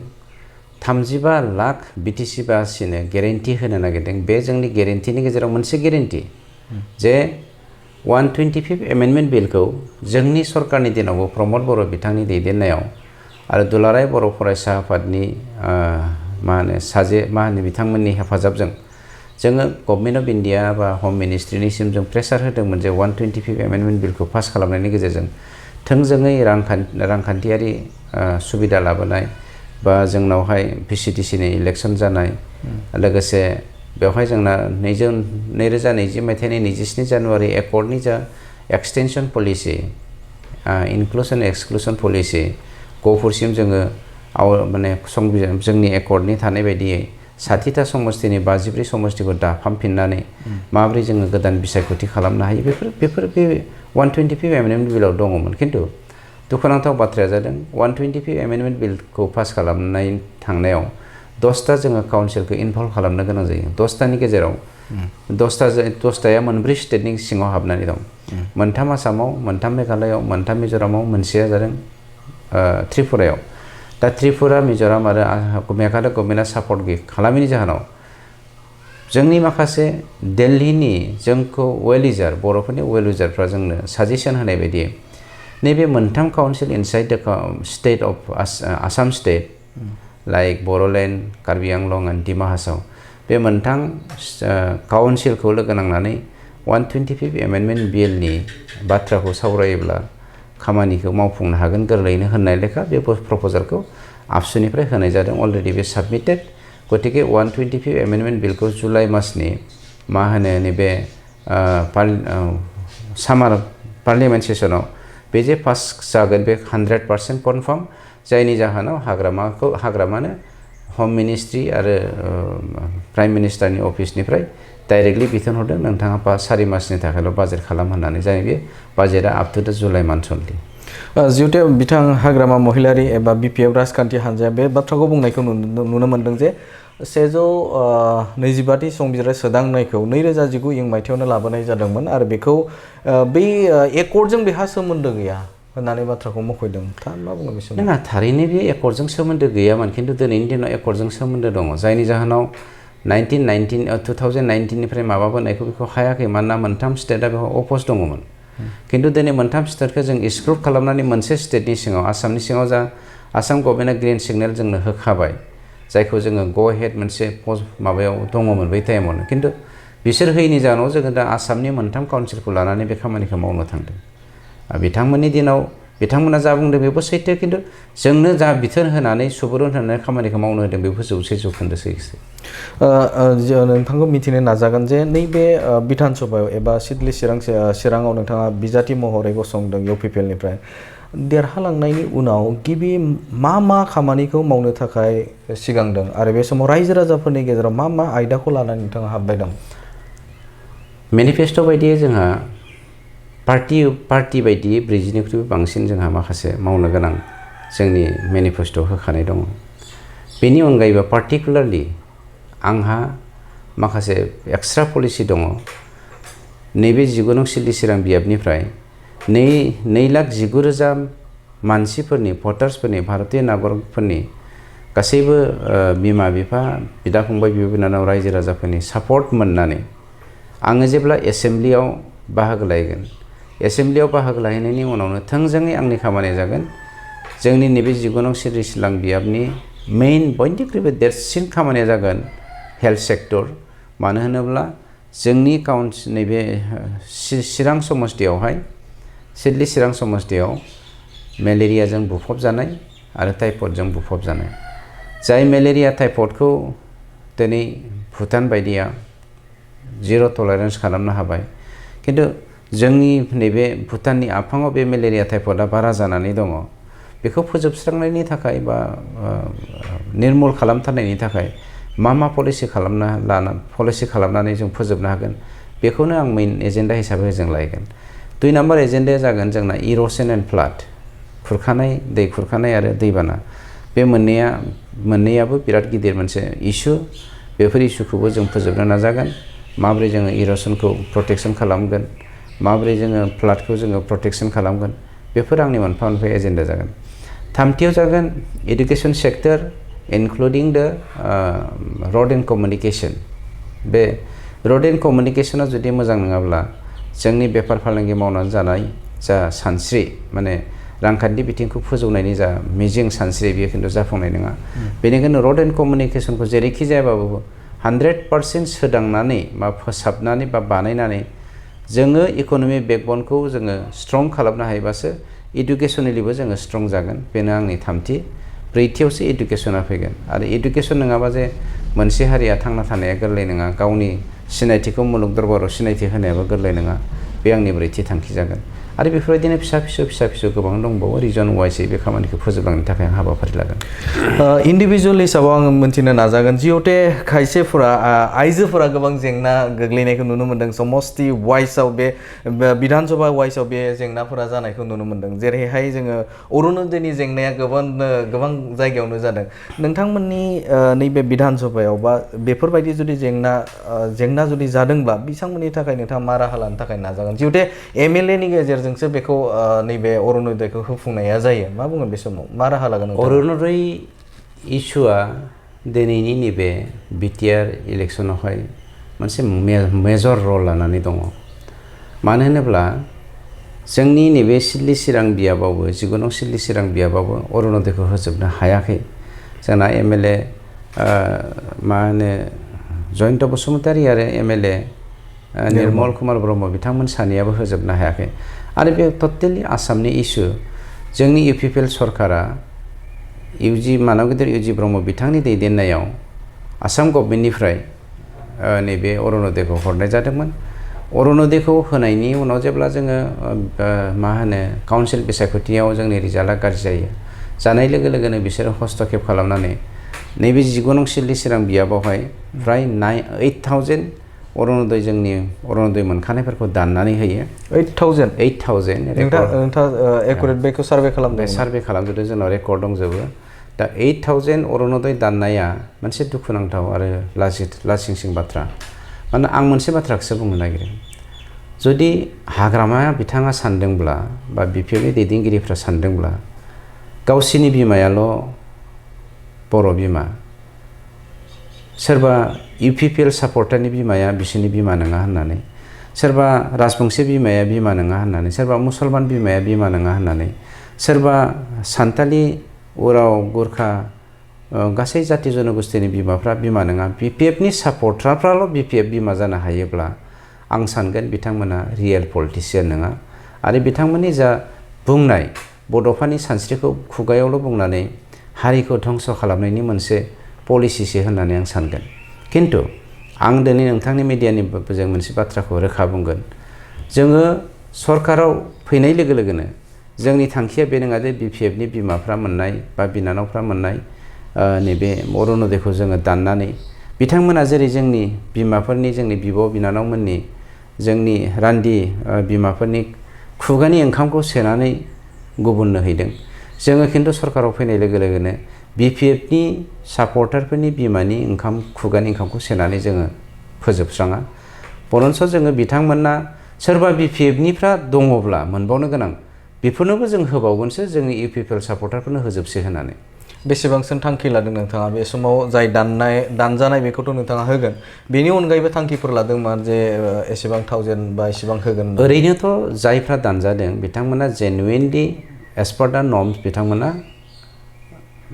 35 लाख BTC बासिनो गेरेन्टि होनो नागिरदों। बे जोंनि गेरेन्टिनि गेजेराव मोनसे गेरेन्टि जे 125 एमेन्डमेन्ट बिलखौ जोंनि सरकारनि दिनावबो प्रमद बर' बिथांनि दैदेननायाव आरो दुलाराय बर' फरायसा आफादनि बिथांमोननि हेफाजाबजों जोङो गभर्नमेन्ट अफ इन्डिया बा हम मिनिस्ट्रिनिसिम जों प्रेसार होदोंमोन जे 125 एमेन्डमेन्ट बिलखौ पास खालामनायनि गेजेरजों थोंजोङै रांखान्थियारि सुबिदा लाबोनाय बा जोंनावहाय VCTCनि इलेक्सन जानाय, लोगोसे बेवहाय जोंना 2020 मायथाइनि 27 जानुवारि एकर्डनि जा एक्सटेनसन पलिसि, इनक्लुसन एक्सक्लुसन पलिसि गहपुरसिम जोङो जोंनि एकर्डनि थानाय बायदियै 60टा समस्तिनि 53 समस्तिखौ दाफामफिननानै माबोरै जोङो गोदान बिसायख'थि खालामनो हायो, बेफोर बे 125 एमेन्डमेन्ट बिलाव दङमोन। खिन्थु दुखुनांथाव बाथ्राया जादों 125 एमेन्डमेन्ट बिलखौ पास खालामनाय थांनायाव 10टा जोङो काउन्सिलखौ इनभल्भ खालामनो गोनां जायो। 10टानि गेजेराव 10टाया मोनब्रै स्टेटनि सिङाव हाबनानै दं, 3 आसामाव, 3 मेघालयआव, 3 मिज'रामाव, मोनसेया जादों त्रिपुरायाव। दा त्रिपुरा, मिज'राम आरो मेघालय गभर्नमेन्टआ सापर्ट खालामैनि जाहोनाव जोंनि माखासे दिल्लीनि जोंखौ वेल बर'फोरनि वेल विजारफ्रा जोंनो साजेसन होनाय बायदि नैबे 3 council inside the state of Assam state like Bodoland, Karbi Anglong and Dima Hasao, बे 3 काउन्सिलखौ लोगो नांनानै 125 एमेन्डमेन्ट बिलनि बाथ्राखौ सावरायोब्ला खामानिखौ मावफुंनो हागोन गोरलैयैनो होननाय लेखा बे प्रप'जालखौ आबसुनिफ्राय होनाय जादों। अलरेडि बे साबमिटेड। गतिके 125 एमेन्डमेन्ट बिलखौ जुलाइ मासनि नैबे सामार पार्लियामेन्ट सेसनाव बे जे पास जागोन बे 100% कनफार्म, जायनि जाहोनाव हाग्रामानो हम मिनिस्ट्रि आरो प्राइम मिनिस्टारनि अफिसनिफ्राय डाइरेक्टलि बिथोन हरदों नोंथाङा 4 मासनि थाखायल' बाजेट खालाम होननानै, जाय बे बाजेटआ आप टु द जुलाइ मान्थ अनलि। जिहेतु बिथां हाग्रामा महिलारि एबा BPF राजखान्थि हान्जाया बे बाथ्राखौ बुंनायखौ नुनो मोन्दों जे 125थि संबिजिर सोदांनायखौ 2019 मायथाइयावनो लाबोनाय जादोंमोन आरो बेखौ बै एकर्डजों बेहा सोमोन्दो गैया होननानै बाथ्राखौ मख'दों। मा बुङो बे समाव? नङा, थारैनो बे एकर्डजों सोमोन्दो गैयामोन, खिन्थु दिनैनि दिनाव एकर्डजों सोमोन्दो दङ, जायनि जाहोनाव 2019निफ्राय माबाबोनायखौ बेखौ हायाखै। मानोना 3 स्टेटआ बेयाव अप'ज दङमोन। खिन्थु दिनै 3 स्टेटखौ जों एक्सक्लुड खालामनानै मोनसे स्टेटनि सिङाव, आसामनि सिङाव जा आसाम गभर्नमेन्टआ ग्रिन सिगनेल जोंनो होखाबाय, जायखौ जोङो ग' हेड मोनसे माबायाव दङमोन बै टाइमावनो। खिन्थु बिसोर होयैनि जाहोनाव जोङो दा आसामनि 3 काउन्सिलखौ लानानै बे खामानिखौ मावनो थांदों। बिथांमोननि दिनाव बिथांमोना जा बुंदों बेबो सैथो खिन्थु जोंनो जा बिथोन होनानै सुबुरुन होनानै खामानिखौ मावनो होदों बेबो 100% सैथो। नोंथांखौ मिथिनो नाजागोन जे नैबे बिधान सभायाव एबा सिडली चिराङाव नोंथाङा बिजाथि महरै गसंदों UPPLनिफ्राय देरहालांनायनि उनाव गिबि मा खामानिखौ मावनो थाखाय सिगांदों आरो बे समाव रायजो राजाफोरनि गेजेराव मा आयदाखौ लानानै नोंथाङा हाबबाय दं? मेनिफेस्टो बायदियै जोंहा पार्टी बायदियै 40निख्रुइबो बांसिन जोंहा माखासे मावनो गोनां जोंनि मेनिफेस्टोआव होखानाय दङ। बेनि अनगायैबो पार्टिकुलारलि आंहा माखासे एक्सट्रा पलिसि दङ। नैबे 19 नं सिडली चिरां बियाबनिफ्राय 2,19,000 मानसिफोरनि भटार्सफोरनि भारतीय नागरिकफोरनि गासैबो बिमा बिफा बिदा फंबाय बिब' बिनानाव रायजो राजाफोरनि सापर्ट मोननानै आङो जेब्ला एसेम्ब्लियाव बाहागो लाहैगोन एसेम्ब्लियाव बाहागो लाहैनायनि उनावनो थोंजोङै आंनि खामानिया जागोन जोंनि नैबे 19 नं सिडली चिरां बियाबनि मेइन बयनिख्रुइबो देरसिन खामानिया जागोन हेल्थ सेक्टर। मानो होनोब्ला जोंनि नैबे चिरां समस्तियावहाय सिडली चिरां समस्तियाव मेलेरियाजों बुफबजानाय आरो टाइफयडजों बुफबजानाय जाय मेलेरिया टाइफयडखौ दिनै भुटान बायदिया जिर' टलारेन्स खालामनो हाबाय खिन्थु जोंनि नैबे भुटाननि आफाङाव बे मेलेरिया टाइफयडआ बारा जानानै दङ। बेखौ फोजोबस्रांनायनि थाखाय बा निर्मुल खालामथारनायनि थाखाय मा पलिसि खालामनानै जों फोजोबनो हागोन बेखौनो आं मेइन एजेन्डा हिसाबै जों लायगोन। 2 नाम्बार एजेन्डाया जागोन जोंना इर'सन एन्ड फ्लाड दै खुरखानाय आरो दैबाना। बे मोननैयाबो बिराद गिदिर मोनसे इस्यु। बेफोर इस्युखौबो जों फोजोबनो नाजागोन। माबोरै जोङो इर'सनखौ प्रटेकसन खालामगोन माबोरै जोङो फ्लाडखौ जोङो प्रटेकसन खालामगोन बेफोर आंनि मोनफा एजेन्डा जागोन। थामथियाव जागोन एडुकेसन सेक्टर इनक्लुडिं द रड एन्ड कमिउनिकेसन। बे रड एन्ड कमिउनिकेसना जुदि मोजां नङाब्ला जोंनि बेफार फालांगि मावनानै जानाय जा सानस्रि माने रांखान्थि बिथिंखौ फोजौनायनि जा मिजिं सानस्रि बेयो खिन्थु जाफुंनाय नङा। बेनिखायनो रड एन्ड कमिउनिकेसनखौ जेरैखि जायाबाबो 100% सोदांनानै बा फोसाबनानै बा बानायनानै जोङो इक'नमिक बेकबनखौ जोङो स्ट्रं खालामनो हायोबासो इडुकेसनेलिबो जोङो स्ट्रं जागोन। बेनो आंनि थामथि। 4थियावसो इडुकेसना फैगोन आरो इडुकेसन नङाबा जे मोनसे हारिया थांना थानाया गोरलै नङा गावनि सिनायथिखौ मुलुग दरबाराव सिनायथि होनायाबो गोरलै नङा। बे आंनि 4थि थांखि जागोन आरो बेफोरबायदिनो फिसा फिसौ गोबां दंबावो रिजन वाइसै बे खामानिखौ फोजोबलांनो थाखाय आं हाबाफारि लागोन। इन्डिभिजुवेल हिसाबाव आङो मोन्थिनो नाजागोन जिहेते खायसेफोरा आइजोफोरा गोबां जेंना गोग्लैनायखौ नुनो मोन्दों। समस्ति वाइसआव बे बिधान सभा वाइसआव बे जेंनाफोरा जानायखौ नुनो मोन्दों। जेरैहाय जोङो अरुनदयनि जेंनाया गोबां जायगायावनो जादों। नोंथांमोननि नैबे बिधान सभायाव बा बेफोरबायदि जुदि जेंना जुदि जादोंब्ला बिथांमोननि थाखाय नोंथाङा मा राहा लानो थाखाय नाजागोन? जिहेते MLA नि गेजेरजोंसो बेखौ नैबे अरुनदयखौ होफुंनाया जायो। मा बुङो बे समाव मा राहा लागोन? अरुनदय इस्युआ दिनैनि नैबे BTR इलेक्सनावहाय मोनसे मेजर रल लानानै दङ। मानो होनोब्ला जोंनि नैबे सिडली चिरां बियाबावबो 19 नं सिडली चिरां बियाबावबो अरुनदयखौ होजोबनो हायाखै। जोंना MLA मा होनो जयन्त बसुमतारी आरो MLA निर्मल कुमार ब्रह्म बिथांमोन सानैयाबो होजोबनो हायाखै आरो बे टटेलि आसामनि इस्यु। जोंनि UPPL सरकारा मानब गिदिर UG ब्रह्म बिथांनि दैदेननायाव आसाम गभर्नमेन्टनिफ्राय नैबे अरुनदयखौ हरनाय जादोंमोन। अरुनदयखौ होनायनि उनाव जेब्ला जोङो मा होनो काउन्सिल बिसायख'थियाव जोंनि रिजाल्टआ गाज्रि जानाय लोगो लोगोनो बिसोरो हस्तक्षेप खालामनानै नैबे 19 नं सिडली चिरां बियाबावहाय फ्राय 8,000 जोंनि अरुनदय मोनखानायफोरखौ दाननानै होयो। 8,000 नोंथाङा एकुरेट बेखौ सार्भे खालामदों? सार्भे खालामजोबदों, जोंनाव रेकर्ड दंजोबो। दा 8,000 अरुनदय दाननाया मोनसे दुखुनांथाव आरो लासिंसिं बाथ्रा। मानोना आं मोनसे बाथ्राखौसो बुंनो नागिरो। जुदि हाग्रामाया बिथाङा सानदोंब्ला बा BPLनि दैदेनगिरिफ्रा सानदोंब्ला गावसिनि बिमायाल' बर' बिमा, सोरबा UPPL सापर्टारनि बिमाया बिसोरनि बिमा नङा होननानै, सोरबा राजबंशी बिमाया बिमा नङा होननानै, सोरबा मुसलमान बिमाया बिमा नङा होननानै, सोरबा सान्थालि उराव गुरखा गासै जाति जनगोष्ठीनि बिमाफ्रा बिमा नङा, BPFनि सापर्टारफ्राल' BPF बिमा जानो हायोब्ला आं सानगोन बिथांमोना रियेल पलिटिसियान नङा। आरो बिथांमोननि जा बुंनाय बड'फानि सानस्रिखौ खुगायावल' बुंनानै हारिखौ धंस खालामनायनि मोनसे पलिसिसो होननानै आं सानगोन। खिन्थु आं दिनै नोंथांनि मिडियानि जों मोनसे बाथ्राखौ रोखा बुंगोन, जोङो सरकाराव फैनाय लोगो लोगोनो जोंनि थांखिया बे नङा जे BPFनि बिमाफ्रा मोननाय बा बिनानावफ्रा मोननाय नैबे अरुनदयखौ जोङो दाननानै बिथांमोना जेरै जोंनि बिमाफोरनि, जोंनि बिब' बिनानावमोननि, जोंनि रान्दि बिमाफोरनि खुगानि ओंखामखौ सेनानै गुबुननो हैदों, जोङो खिन्थु सरकाराव फैनाय लोगो लोगोनो BPFनि सापर्टारफोरनि बिमानि ओंखाम, खुगानि ओंखामखौ सेनानै जोङो फोजोबस्राङा। बरन्स जोङो बिथांमोना सोरबा BPFनिफ्रा दङब्ला मोनबावनो गोनां बेफोरनोबो जों होबावगोनसो, जोंनि UPPL सापर्टारफोरनो होजोबसै होननानै। बेसेबांसिम थांखि लादों नोंथाङा बे समाव? जाय दानजानाय बेखौथ' नोंथाङा होगोन, बेनि अनगायैबो थांखिफोर लादोंमोन जे एसेबां थावजेन्ड बा एसेबां होगोन? ओरैनोथ' जायफ्रा दानजादों बिथांमोना जेनुइनलि एस पार दा नर्म्स बिथांमोना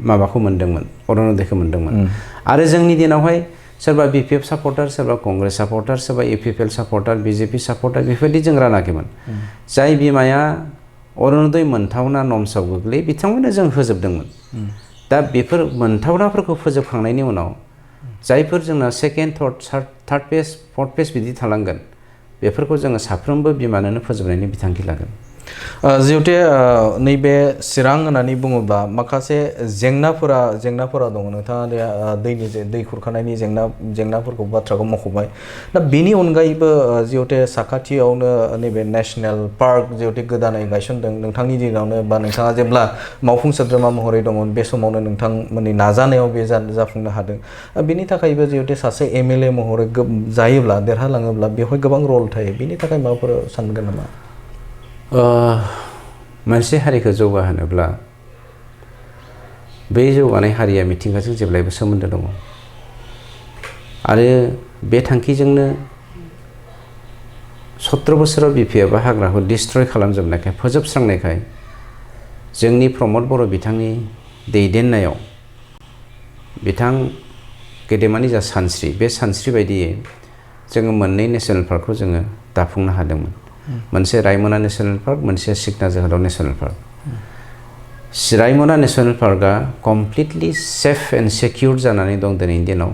माबाखौ मोनदोंमोन, अरुनदयखौ मोनदोंमोन। आरो जोंनि दिनावहाय सोरबा BPF सापर्टार, सोरबा कंग्रेस सापर्टार, सोरबा UPPL सापर्टार, BJP सापर्टार बेफोरबायदि जों रानाखैमोन। जाय बिमाया अरुनदय मोनथावना नर्म्सआव गोग्लैयो बिथांमोननो जों होजोबदोंमोन। दा बेफोर मोनथावनाफोरखौ फोजोबखांनायनि उनाव जायफोर जोंना second, third page, fourth page बिदि थालांगोन बेफोरखौ जोङो साफ्रोमबो बिमानोनो फोजोबनायनि बिथांखि लागोन। जिहेतु नैबे चिरां होननानै बुङोब्ला माखासे जेंनाफोरा दङ। नोंथाङा दै खुरखानायनि जेंनाफोरखौ बाथ्राखौ मख'बाय। दा बेनि अनगायैबो जिहेतु साखाथियावनो नैबे नेसनेल पार्क जिहेतु गोदानै गायसनदों नोंथांनि दिनावनो, बा नोंथाङा जेब्ला मावफुं सोद्रोमा महरै दंमोन बे समावनो नोंथांमोननि नाजानायाव बे जाफुंनो हादों। बेनि थाखायबो जिहेतु सासे MLA महरै जायोब्ला, देरहालाङोब्ला बेवहाय गोबां रल थायो। बेनि थाखाय माबाफोर सानगोन नामा? मोनसे हारिखौ जौगाहोनोब्ला बे जौगानाय हारिया मिथिंगाजों जेब्लायबो सोमोन्दो दङ। आरो बे थांखिजोंनो 17 बोसोराव BPFआ हाग्राखौ डिस्ट्रय खालामजोबनायखाय, फोजोबस्रांनायखाय जोंनि प्रमद बर' बिथांनि दैदेननायाव बिथां गेदेमानि जा सानस्रि, बे सानस्रि बायदियै जोङो मोननै नेसनेल पार्कखौ जोङो दाफुंनो हादोंमोन। मोनसे रायमना नेसनेल पार्क, मोनसे सिखना जोहोलाव नेसनेल पार्क। रायमना नेसनेल पार्कआ कमप्लिटलि सेफ एन्ड सेकिउर जानानै दं दिनैनि दिनाव।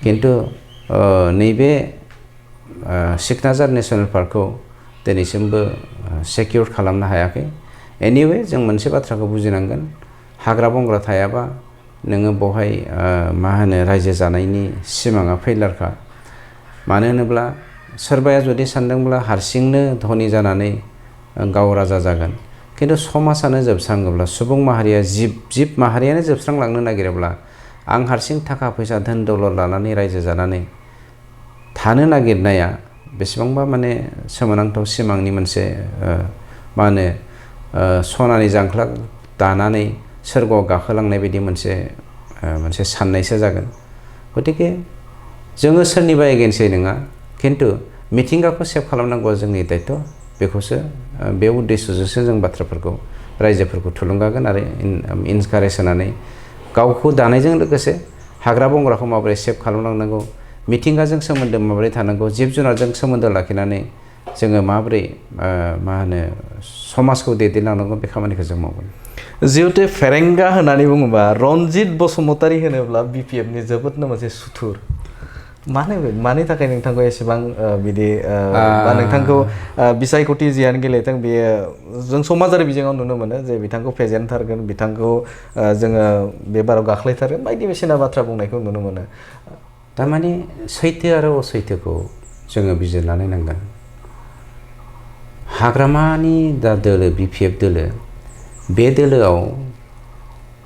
खिन्थु नैबे सिखनाजार नेसनेल पार्कखौ दिनैसिमबो सेकिउर खालामनो हायाखै। एनिवे जों मोनसे बाथ्राखौ बुजिनांगोन, हाग्रा बंग्रा थायाबा नोङो बेवहाय मा होनो रायजो जानायनि सिमाङा फैलारखा। मानो होनोब्ला सोरबाया जुदि सानदोंब्ला हारसिंनो धनी जानानै गाव राजा जागोन, खिन्थु समाजानो जोबस्राङोब्ला, सुबुं माहारिया जिब माहारियानो जोबस्रांलांनो नागिरोब्ला, आं हारसिं थाखा फैसा धोन दौलत लानानै रायजो जानानै थानो नागिरनाया बेसेबांबा माने सोमोनांथाव सिमांनि मोनसे मा होनो सनानि जांख्ला दानानै सोरगोआव गाखोलांनाय बायदि मोनसे साननायसो जागोन। गतिके जोङो सोरनिबा एगेन्स्टै नङा, खिन्थु मिथिंगाखौ सेभ खालामनांगौआ जोंनि दायथ'। बेखौसो बे उद्देश्यजोंसो जों बाथ्राफोरखौ रायजोफोरखौ थुलुंगागोन आरो इनकारेज होनानै गावखौ दानायजों लोगोसे हाग्रा बंग्राखौ माबोरै सेभ खालामलांनांगौ, मिथिंगाजों सोमोन्दो माबोरै थानांगौ, जिब जुनारजों सोमोन्दो लाखिनानै जोङो माबोरै मा होनो समाजखौ दैदेनलांनांगौ बे खामानिखौ जों मावगोन। जिहेतु फेरेंगा होननानै बुङोबा रनजित बसुमतारी होनोब्ला BPFनि जोबोदनो मोनसे सुथुर। मानि थाखाय नोंथांखौ एसेबां बिदि बा नोंथांखौ बिसायख'थि जियानो गेलेथों, बेयो जों समाजारि बिजोङाव नुनो मोनो जे बिथांखौ फेजेनथारगोन, बिथांखौ जोङो बे बाराव गाख्लायथारगोन बायदि बायदिसिना बाथ्रा बुंनायखौ नुनो मोनो। थारमाने सैथो आरो असैथोखौ जोङो बिजिरनानै नायनांगोन। हाग्रामानि दा दोलो BPF दोलो, बे दोलोआव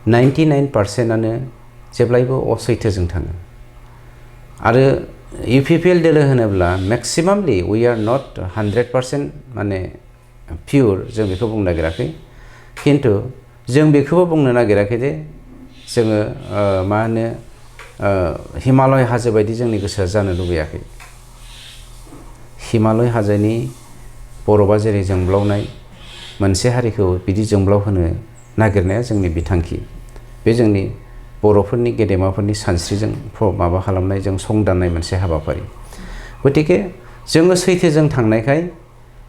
99% जेब्लायबो असैथोजों थाङो। आरो UPPL दोलो होनोब्ला मेक्सिमामलि वी आर नट 100% माने पियर, जों बेखौ बुंनो नागिराखै। खिन्थु जों बेखौबो बुंनो नागिराखै जे जोङो मा होनो हिमालय हाजो बायदि जोंनि गोसोआ जानो लुबैयाखै। हिमालय हाजोनि बरफा जेरै जोंब्लावनाय, मोनसे हारिखौ बिदि जोंब्लाव होनो नागिरनाया जोंनि बिथांखि। बे जोंनि बर'फोरनि गेदेमाफोरनि सानस्रिजों माबा खालामनाय, जों संदाननाय मोनसे हाबाफारि। गतिके जोङो सैथोजों थांनायखाय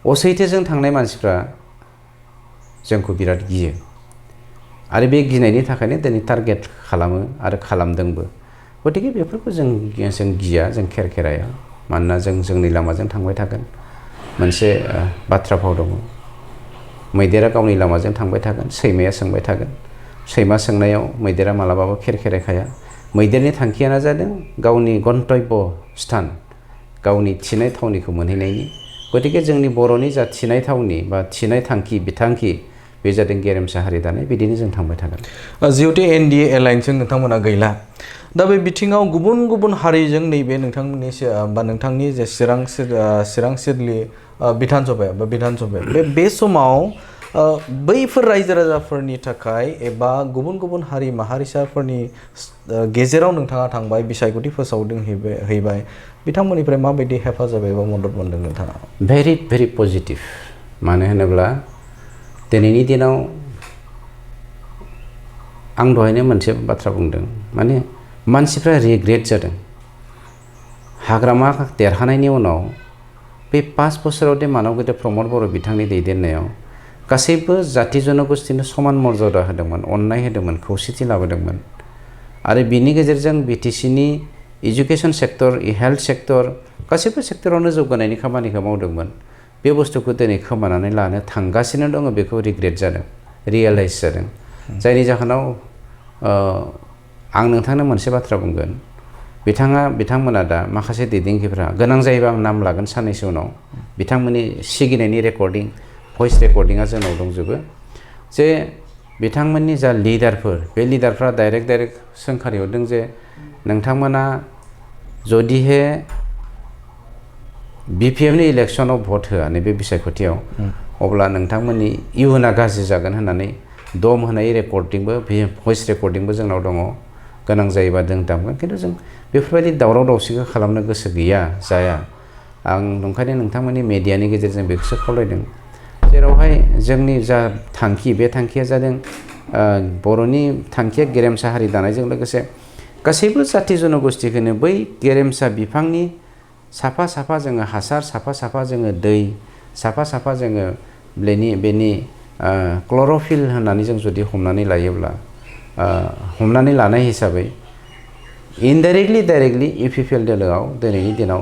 असैथोजों थांनाय मानसिफ्रा जोंखौ बिराद गियो आरो बे गिनायनि थाखायनो दिनै टारगेट खालामो आरो खालामदोंबो गतिके बेफोरखौ जों गिया जों खेरखेराया मानोना जों जोंनि लामाजों थांबाय थागोन मोनसे बाथ्रा भाव दङ मैदेरा गावनि लामाजों थांबाय थागोन सैमाया सोंबाय थागोन सैमा सोंनायाव मैदेरा मालाबाबो खेरखेराखाया मैदेरनि थांखियानो जादों गावनि गन्तब्य स्थान गावनि थिनाय थावनिखौ मोनहैनायनि गतिके जोंनि बर'नि जा थिनाय थावनि बा थिनाय थांखि बिथांखि बे जादों गेरेमसा हारि दानाय बिदिनो जों थांबाय थागोन जिहेथु एनडिए एलायन्सजों नोंथांमोना गैला दा बे बिथिङाव गुबुन गुबुन हारिजों नैबे नोंथांमोननि बा नोंथांनि जे चिरां सिडली बिधान सभाया बे समाव बैफोर रायजो राजाफोरनि थाखाय एबा गुबुन गुबुन हारि माहारिसाफोरनि गेजेराव नोंथाङा थांबाय बिसायख'थि फोसावदों हैबाय बिथांमोननिफ्राय माबायदि हेफाजाब एबा मदद मोनदों नोंथाङा? भेरि भेरि पजिटिभ मानो होनोब्ला दिनैनि दिनाव आं दहायनो मोनसे बाथ्रा बुंदों माने मानसिफ्रा रिग्रेट जादों हाग्रामा देरहानायनि उनाव बे 5 बोसोराव दे मानबगेत्र प्रमद बर' बिथांनि दैदेननायाव गासैबो जाति जनगोष्ठीनो समान मर्यादा होदोंमोन अननाय होदोंमोन खौसेथि लाबोदोंमोन आरो बिनि गेजेरजों बिटिसिनि एजुकेशन सेक्टर हेल्थ सेक्टर गासैबो सेक्टरावनो जौगानायनि खामानिखौ मावदोंमोन बे बुस्थुखौ दिनै खोमानानै लानो थांगासिनो दङ बेखौ रिग्रेट जादों रियेलाइज जादों जायनि जाहोनाव आं नोंथांनो मोनसे बाथ्रा बुंगोन बिथांमोना दा माखासे दैदेनगिरिफ्रा गोनां जायोबा आं नाम लागोन साननैसो उनाव बिथांमोननि सिगिनायनि रेकर्डिं भइस रेकर्डिंआ जोंनाव दंजोबो जे बिथांमोननि जा लिडारफोर बे लिडारफ्रा डाइरेक्ट सोंखारिहरदों जे नोंथांमोना जुदिहे बिपिएफनि इलेक्सनाव भट होआ नैबे बिसायख'थियाव अब्ला नोंथांमोननि इयुना गाज्रि जागोन होननानै दम होनाय रेकर्डिंबो भइस रेकर्डिंबो जोंनाव दङ गोनां जायोबा जों दामगोन खिन्थु जों बेफोरबायदि दावराव दावसिखौ खालामनो गोसो गैया जाया आं नंखायनो नोंथांमोननि मेडियानि गेजेरजों बेखौसो खावलायदों जेरावहाय जोंनि जा थांखि बे थांखिया जादों बर'नि थांखिया गेरेमसा हारि दानायजों लोगोसे गासैबो जाति जनगोष्ठीखौनो बै गेरेमसा बिफांनि साफा साफा जोङो हासार साफा जोङो दै साफा जोङो बेनि क्ल'र'फिल होननानै जों जुदि हमनानै लायोब्ला हमनानै लानाय हिसाबै इनडाइरेक्टलि डाइरेक्टलि इउपिपिएल दोलोआव दिनैनि दिनाव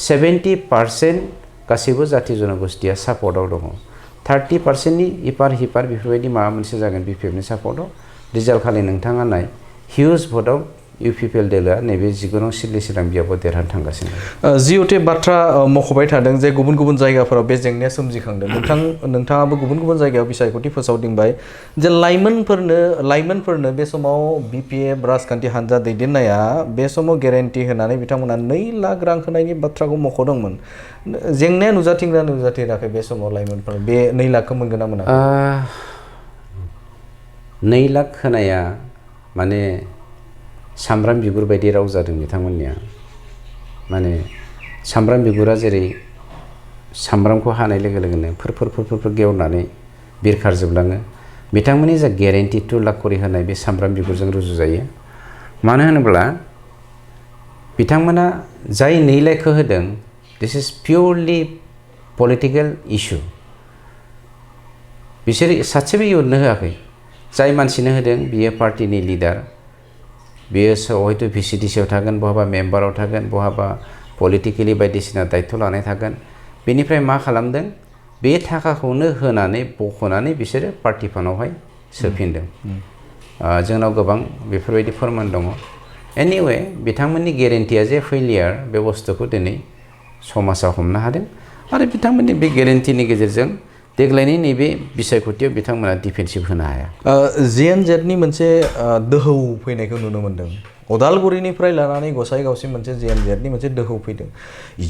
70% गासैबो जाति जनगोष्ठीया सापर्टआव दङ 30%नि इपार हिपार बेफोरबायदि माबा मोनसे जागोन बिपिएफनि सापर्टआव रिजाल्ट खालि नोंथाङा नाय हिउज भटआव इउपिपिएल दोलोआ नैबे 19 सिडली चिरां बियाबाव देरहानो थांगासिनो जिहेथु बाथ्रा मख'बाय थादों जे गुबुन गुबुन जायगाफोराव बे जेंनाया सोमजिखांदों नोंथाङाबो गुबुन गुबुन जायगायाव बिसायख'थि फोसावदिंबाय जे लाइमोनफोरनो बे समाव बिपिएफ राजखान्थि हान्जा दैदेननाया बे समाव गेरेन्टि होनानै बिथांमोना 2 लाख रां होनायनि बाथ्राखौ मख'दोंमोन जेंनाया नुजाथिराखै बे समाव लाइमोनफोर बे 2 लाखखौ मोनगोन ना मोना 2 लाख होनाया माने सामब्राम बिगुर बायदि राव जादों बिथांमोननिया माने सामब्राम बिगुरा जेरै सामब्रामखौ हानाय लोगो लोगोनो फोर गेवनानै बिरखारजोबलाङो बिथांमोननि जा गेरेन्टि 2 लाख करि होनाय बे सामब्राम बिगुरजों रुजुजायो मानो होनोब्ला बिथांमोना जाय 2 लाखखौ होदों दिस इज पियरलि पलिटिकेल इशु बिसोर सासेबो इयुननो होआखै जाय मानसिनो होदों बियो पार्टिनि लिडार बेयो हयতো भिसिडिसिआव थागोन बहाबा मेम्बाराव थागोन बहाबा पलिटिकेलि बायदिसिना दायित्व लानाय थागोन बेनिफ्राय मा खालामदों बे थाखाखौनो होनानै बख'नानै बिसोरो पार्टि फान्डआवहाय सोफिनदों जोंनाव गोबां बेफोरबायदि फोरमान दङ एनिवे बिथांमोननि गेरेन्टिया जे फेलियार बे बुस्थुखौ दिनै समाजा हमनो हादों आरो बिथांमोननि बे गेरेन्टिनि गेजेरजों देग्लायनि नैबे बिसायख'थियाव बिथांमोना डिफेन्सिभ होनो हाया जिएनजेडनि मोनसे दोहौ फैनायखौ नुनो मोन्दों अदालगुरिनिफ्राय लानानै गसाइगावसिम मोनसे जिएनजेडनि मोनसे दोहौ फैदों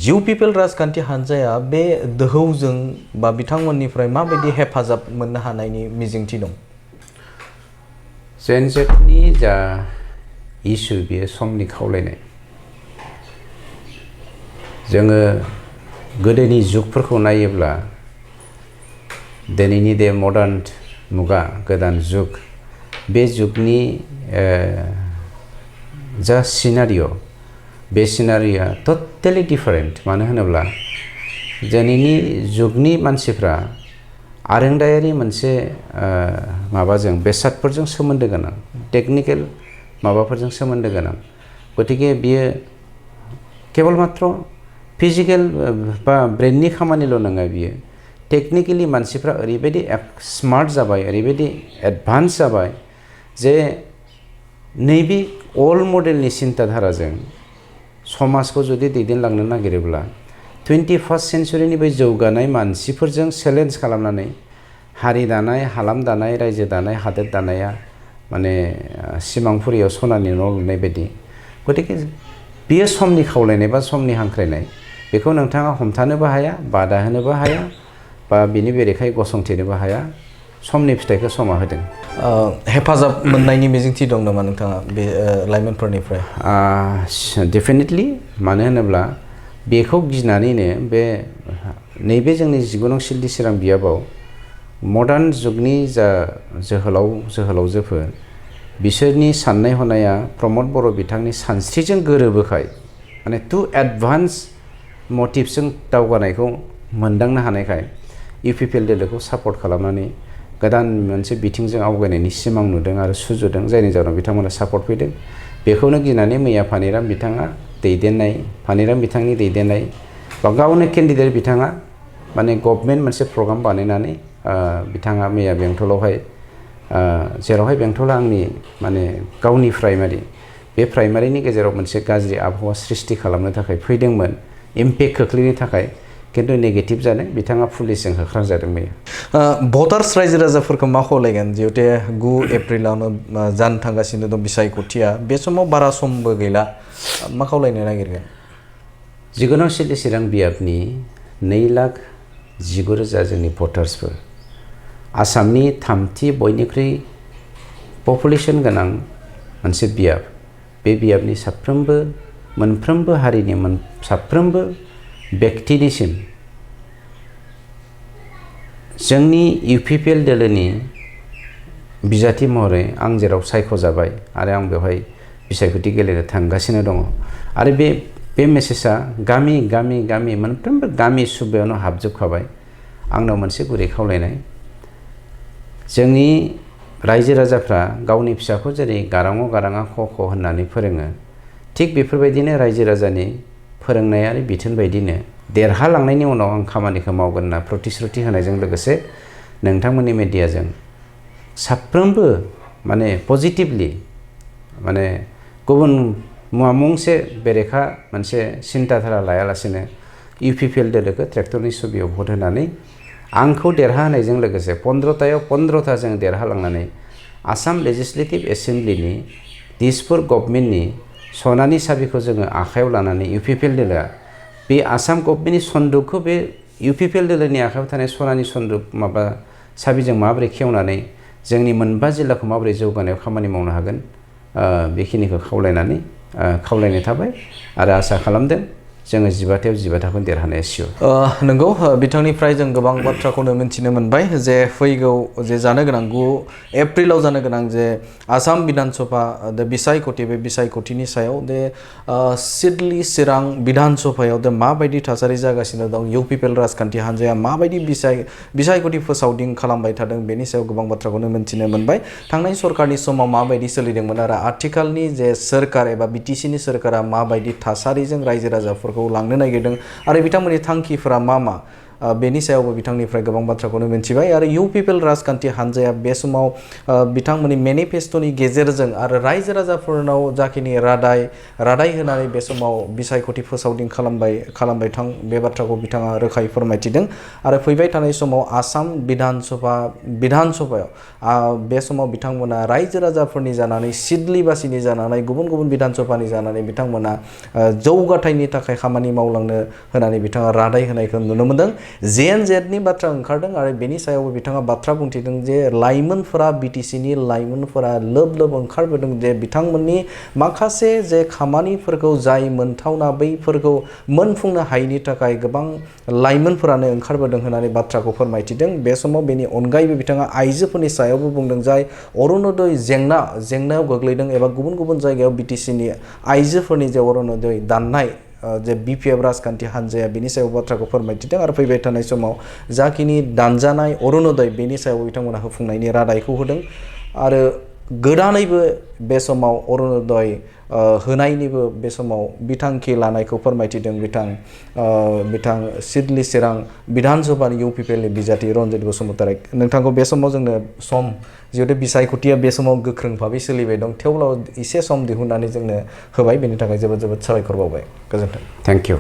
इउपिपिएल राजखान्थि हान्जाया बे दोहौजों बा बिथांमोननिफ्राय माबायदि हेफाजाब मोननो हानायनि मिजिंथि दं जिएनजेडनि जा इस्यु बेयो समनि खावलायनाय जोङो गोदोनि जुगफोरखौ नायोब्ला दिनैनि दे मडार्न मुगा गोदान जुग बे जुगनि जा सिनारिय' बे सिनारिय'आ टटेलि डिफारेन्ट मानो होनोब्ला दिनैनि जुगनि मानसिफ्रा आरोंदायारि मोनसे माबाजों बेसादफोरजों सोमोन्दो गोनां टेकनिकेल माबाफोरजों सोमोन्दो गोनां गतिके बियो केवल मात्र फिजिकेल बा ब्रेननि खामानिल' नङा बियो टेकनिकेलि मानसिफ्रा ओरैबायदि स्मार्ट जाबाय ओरैबायदि एडभान्स जाबाय जे नैबे ओल्ड मडेलनि सिन्ताधाराजों समाजखौ जुदि दैदेनलांनो नागिरोब्ला 21st सेन्चुरिनि बै जौगानाय मानसिफोरजों चेलेन्ज खालामनानै हारि दानाय हालाम दानाय रायजो दानाय हादोर दानाया माने सिमांफुरियाव सनानि न' लुनाय बायदि गतिके बियो समनि खावलायनाय बा समनि हांख्रायनाय बेखौ नोंथाङा हमथानोबो हाया बादा होनोबो हाया बा बिनि बेरेखायै गसंथेनोबो हाया समनि फिथाइखौ समा होदों हेफाजाब मोननायनि मिजिंथि दं नामा नोंथाङा बे लाइमोनफोरनिफ्राय डेफिनेटलि मानो होनोब्ला बेखौ गिनानैनो बे नैबे जोंनि 19 नं सिलदि चिरां बियाबाव मडार्न जुगनि जा जोहोलावजोफोर बिसोरनि साननाय हनाया प्रमद बर' बिथांनि सानस्रिजों गोरोबोखाय माने टु एडभान्स मटिभजों दावगानायखौ मोनदांनो हानायखाय इउपिपिएल दोलोखौ सापर्ट खालामनानै गोदान मोनसे बिथिंजों आवगायनायनि सिमां नुदों आरो सुजुदों जायनि जाहोनाव बिथांमोना सापर्ट फैदों बेखौनो गिनानै मैया फानिराम बिथाङा फानिराम बिथांनि दैदेननाय बा गावनो केन्डिडेट बिथाङा माने गभर्नमेन्ट मोनसे प्रग्राम बानायनानै बिथाङा मैया बेंटलावहाय जेरावहाय बेंटला आंनि माने गावनि प्राइमारि बे प्राइमारिनि गेजेराव मोनसे गाज्रि आबहावा सृष्टि खालामनो थाखाय फैदोंमोन इम्पेक्ट खोख्लैनो थाखाय किन्तु नेगेटिभ जादों बिथाङा पुलिसजों होख्रांजादों मैया भटार्स रायजो राजाफोरखौ मा खावलायगोन जिहेतु 9 एप्रिलावनो जानो थांगासिनो दं बिसायख'थिया बे समाव बारा समबो गैला मा खावलायनो नागिरगोन 19 नं सिलदि चिरां बियाबनि 2,19,000 जोंनि भटार्सफोर आसामनि थामथि बयनिख्रुइ पपुलेसन गोनां मोनसे बियाब बे बियाबनि मोनफ्रोमबो हारिनि साफ्रोमबो व्यक्तिनिसिम जोंनि इउपिपिएल दोलोनि बिजाथि महरै आं जेराव सायख'जाबाय आरो आं बेवहाय बिसायख'थि गेलेनो थांगासिनो दङ आरो बे मेसेजआ गामि मोनफ्रोमबो गामि सुबायावनो हाबजोबखाबाय आंनाव मोनसे गुरै खावलायनाय जोंनि रायजो राजाफ्रा गावनि फिसाखौ जेरै गाराङाव गाराङा ख ख होननानै फोरोङो थिग बेफोरबायदिनो रायजो राजानि फोरोंनाय आरो बिथोन बायदिनो देरहालांनायनि उनाव आं खामानिखौ मावगोन होनना प्रतिश्रुति होनायजों लोगोसे नोंथांमोननि मेडियाजों साफ्रोमबो माने पजिटिभलि माने गुबुन मुंसे बेरेखा मोनसे सिन्ताधारा लायालासेनो इउपिपिएल दोलोखौ ट्रेक्टरनि सुबियाव भट होनानै आंखौ देरहाहोनायजों लोगोसे 15थायाव 15था जों देरहालांनानै आसाम लेजिस्लेटिभ एसेम्ब्लिनि दिसपुर गभर्नमेन्टनि सनानि साबिखौ जोङो आखायाव लानानै इउपिपिएल दोलोआ बे आसाम गभर्नमेन्टनि सन्दुकखौ बे इउपिपिएल दोलोनि आखायाव थानाय सनानि सन्दुक माबा साबिजों माबोरै खेवनानै जोंनि मोनबा जिल्लाखौ माबोरै जौगानायाव खामानि मावनो हागोन बेखिनिखौ खावलायनाय थाबाय आरो आसा खालामदों जोङो 15थायाव 15थाखौ देरहानाया सियर नंगौ बिथांनिफ्राय जों गोबां बाथ्राखौनो मिन्थिनो मोनबाय जे फैगौ जे जानो गोनां 9 एप्रिलाव जानो गोनां जे आसाम बिधान सभा बिसायख'थि बे बिसायख'थिनि सायाव दे सिडली चिरां बिधान सभायाव दे माबायदि थासारि जागासिनो दं इउपिपिएल राजखान्थि हान्जाया माबायदि बिसायख'थि फोसावदिं खालामबाय थादों बेनि सायाव गोबां बाथ्राखौनो मिन्थिनो मोनबाय थांनाय सरकारनि समाव माबायदि सोलिदोंमोन आरो आथिखालनि जे सोरखार एबा बिटिसिनि सोरखारा माबायदि थासारिजों रायजो राजाफोरखौ लांनो नागिरदों आरो बिथांमोननि थांखिफोरा मा बेनि सायावबो बिथांनिफ्राय गोबां बाथ्राखौनो मिन्थिबाय आरो इउपिपिएल राजखान्थि हान्जाया बे समाव बिथांमोननि मेनिफेस्ट'नि गेजेरजों आरो रायजो राजाफोरनाव जाखिनि रादाय होनानै बे समाव बिसायख'थि फोसावदिं खालामबाय थां बे बाथ्राखौ बिथाङा रोखायै फोरमायथिदों आरो फैबाय थानाय समाव आसाम बिधान सभायाव बे समाव बिथांमोना रायजो राजाफोरनि जानानै सिडलीबासिनि जानानै गुबुन बिधान सभानि जानानै बिथांमोना जौगाथायनि थाखाय खामानि मावलांनो होनानै बिथाङा रादाय होनायखौ नुनो मोनदों जेएनजेडनि बाथ्रा ओंखारदों आरो बेनि सायावबो बिथाङा बाथ्रा बुंथिदों जे लाइमोनफोरा बिटिसिनि लाइमोनफोरा लोब ओंखारबोदों जे बिथांमोननि माखासे जे खामानिफोरखौ जाय मोनथावना बैफोरखौ मोनफुंनो हायैनि थाखाय गोबां लाइमोनफोरानो ओंखारबोदों होननानै बाथ्राखौ फोरमायथिदों बे समाव बेनि अनगायैबो बिथाङा आइजोफोरनि सायावबो बुंदों जाय अरुणोदय जेंनायाव गोग्लैदों एबा गुबुन जायगायाव बिटिसिनि आइजोफोरनि जे अरुणोदय दाननाय जे BPF राजखान्थि हान्जाया बिनि सायाव बाथ्राखौ फोरमायथिदों आरो फैबाय थानाय समाव जाखिनि दानजानाय अरुणोदय बेनि सायाव बिथांमोना होफुंनायनि रादायखौ होदों आरो गोदानैबो बे समाव अरुणोदय होनायनिबो बे समाव बिथांखि लानायखौ फोरमायथिदों बिथां सिडली चिरां विधानसभानि UPPLनि बिजाथि रन्जित बसुमतारी। नोंथांखौ बे समाव जोंनो सम जिहेतु बिसायख'थिया बे समाव गोख्रों भाबै सोलिबाय दं थेवब्लाबो एसे सम दिहुननानै जोंनो होबाय बेनि थाखाय जोबोद जोबोद साबायखर बावबाय। गोजोन्थों। Thank you.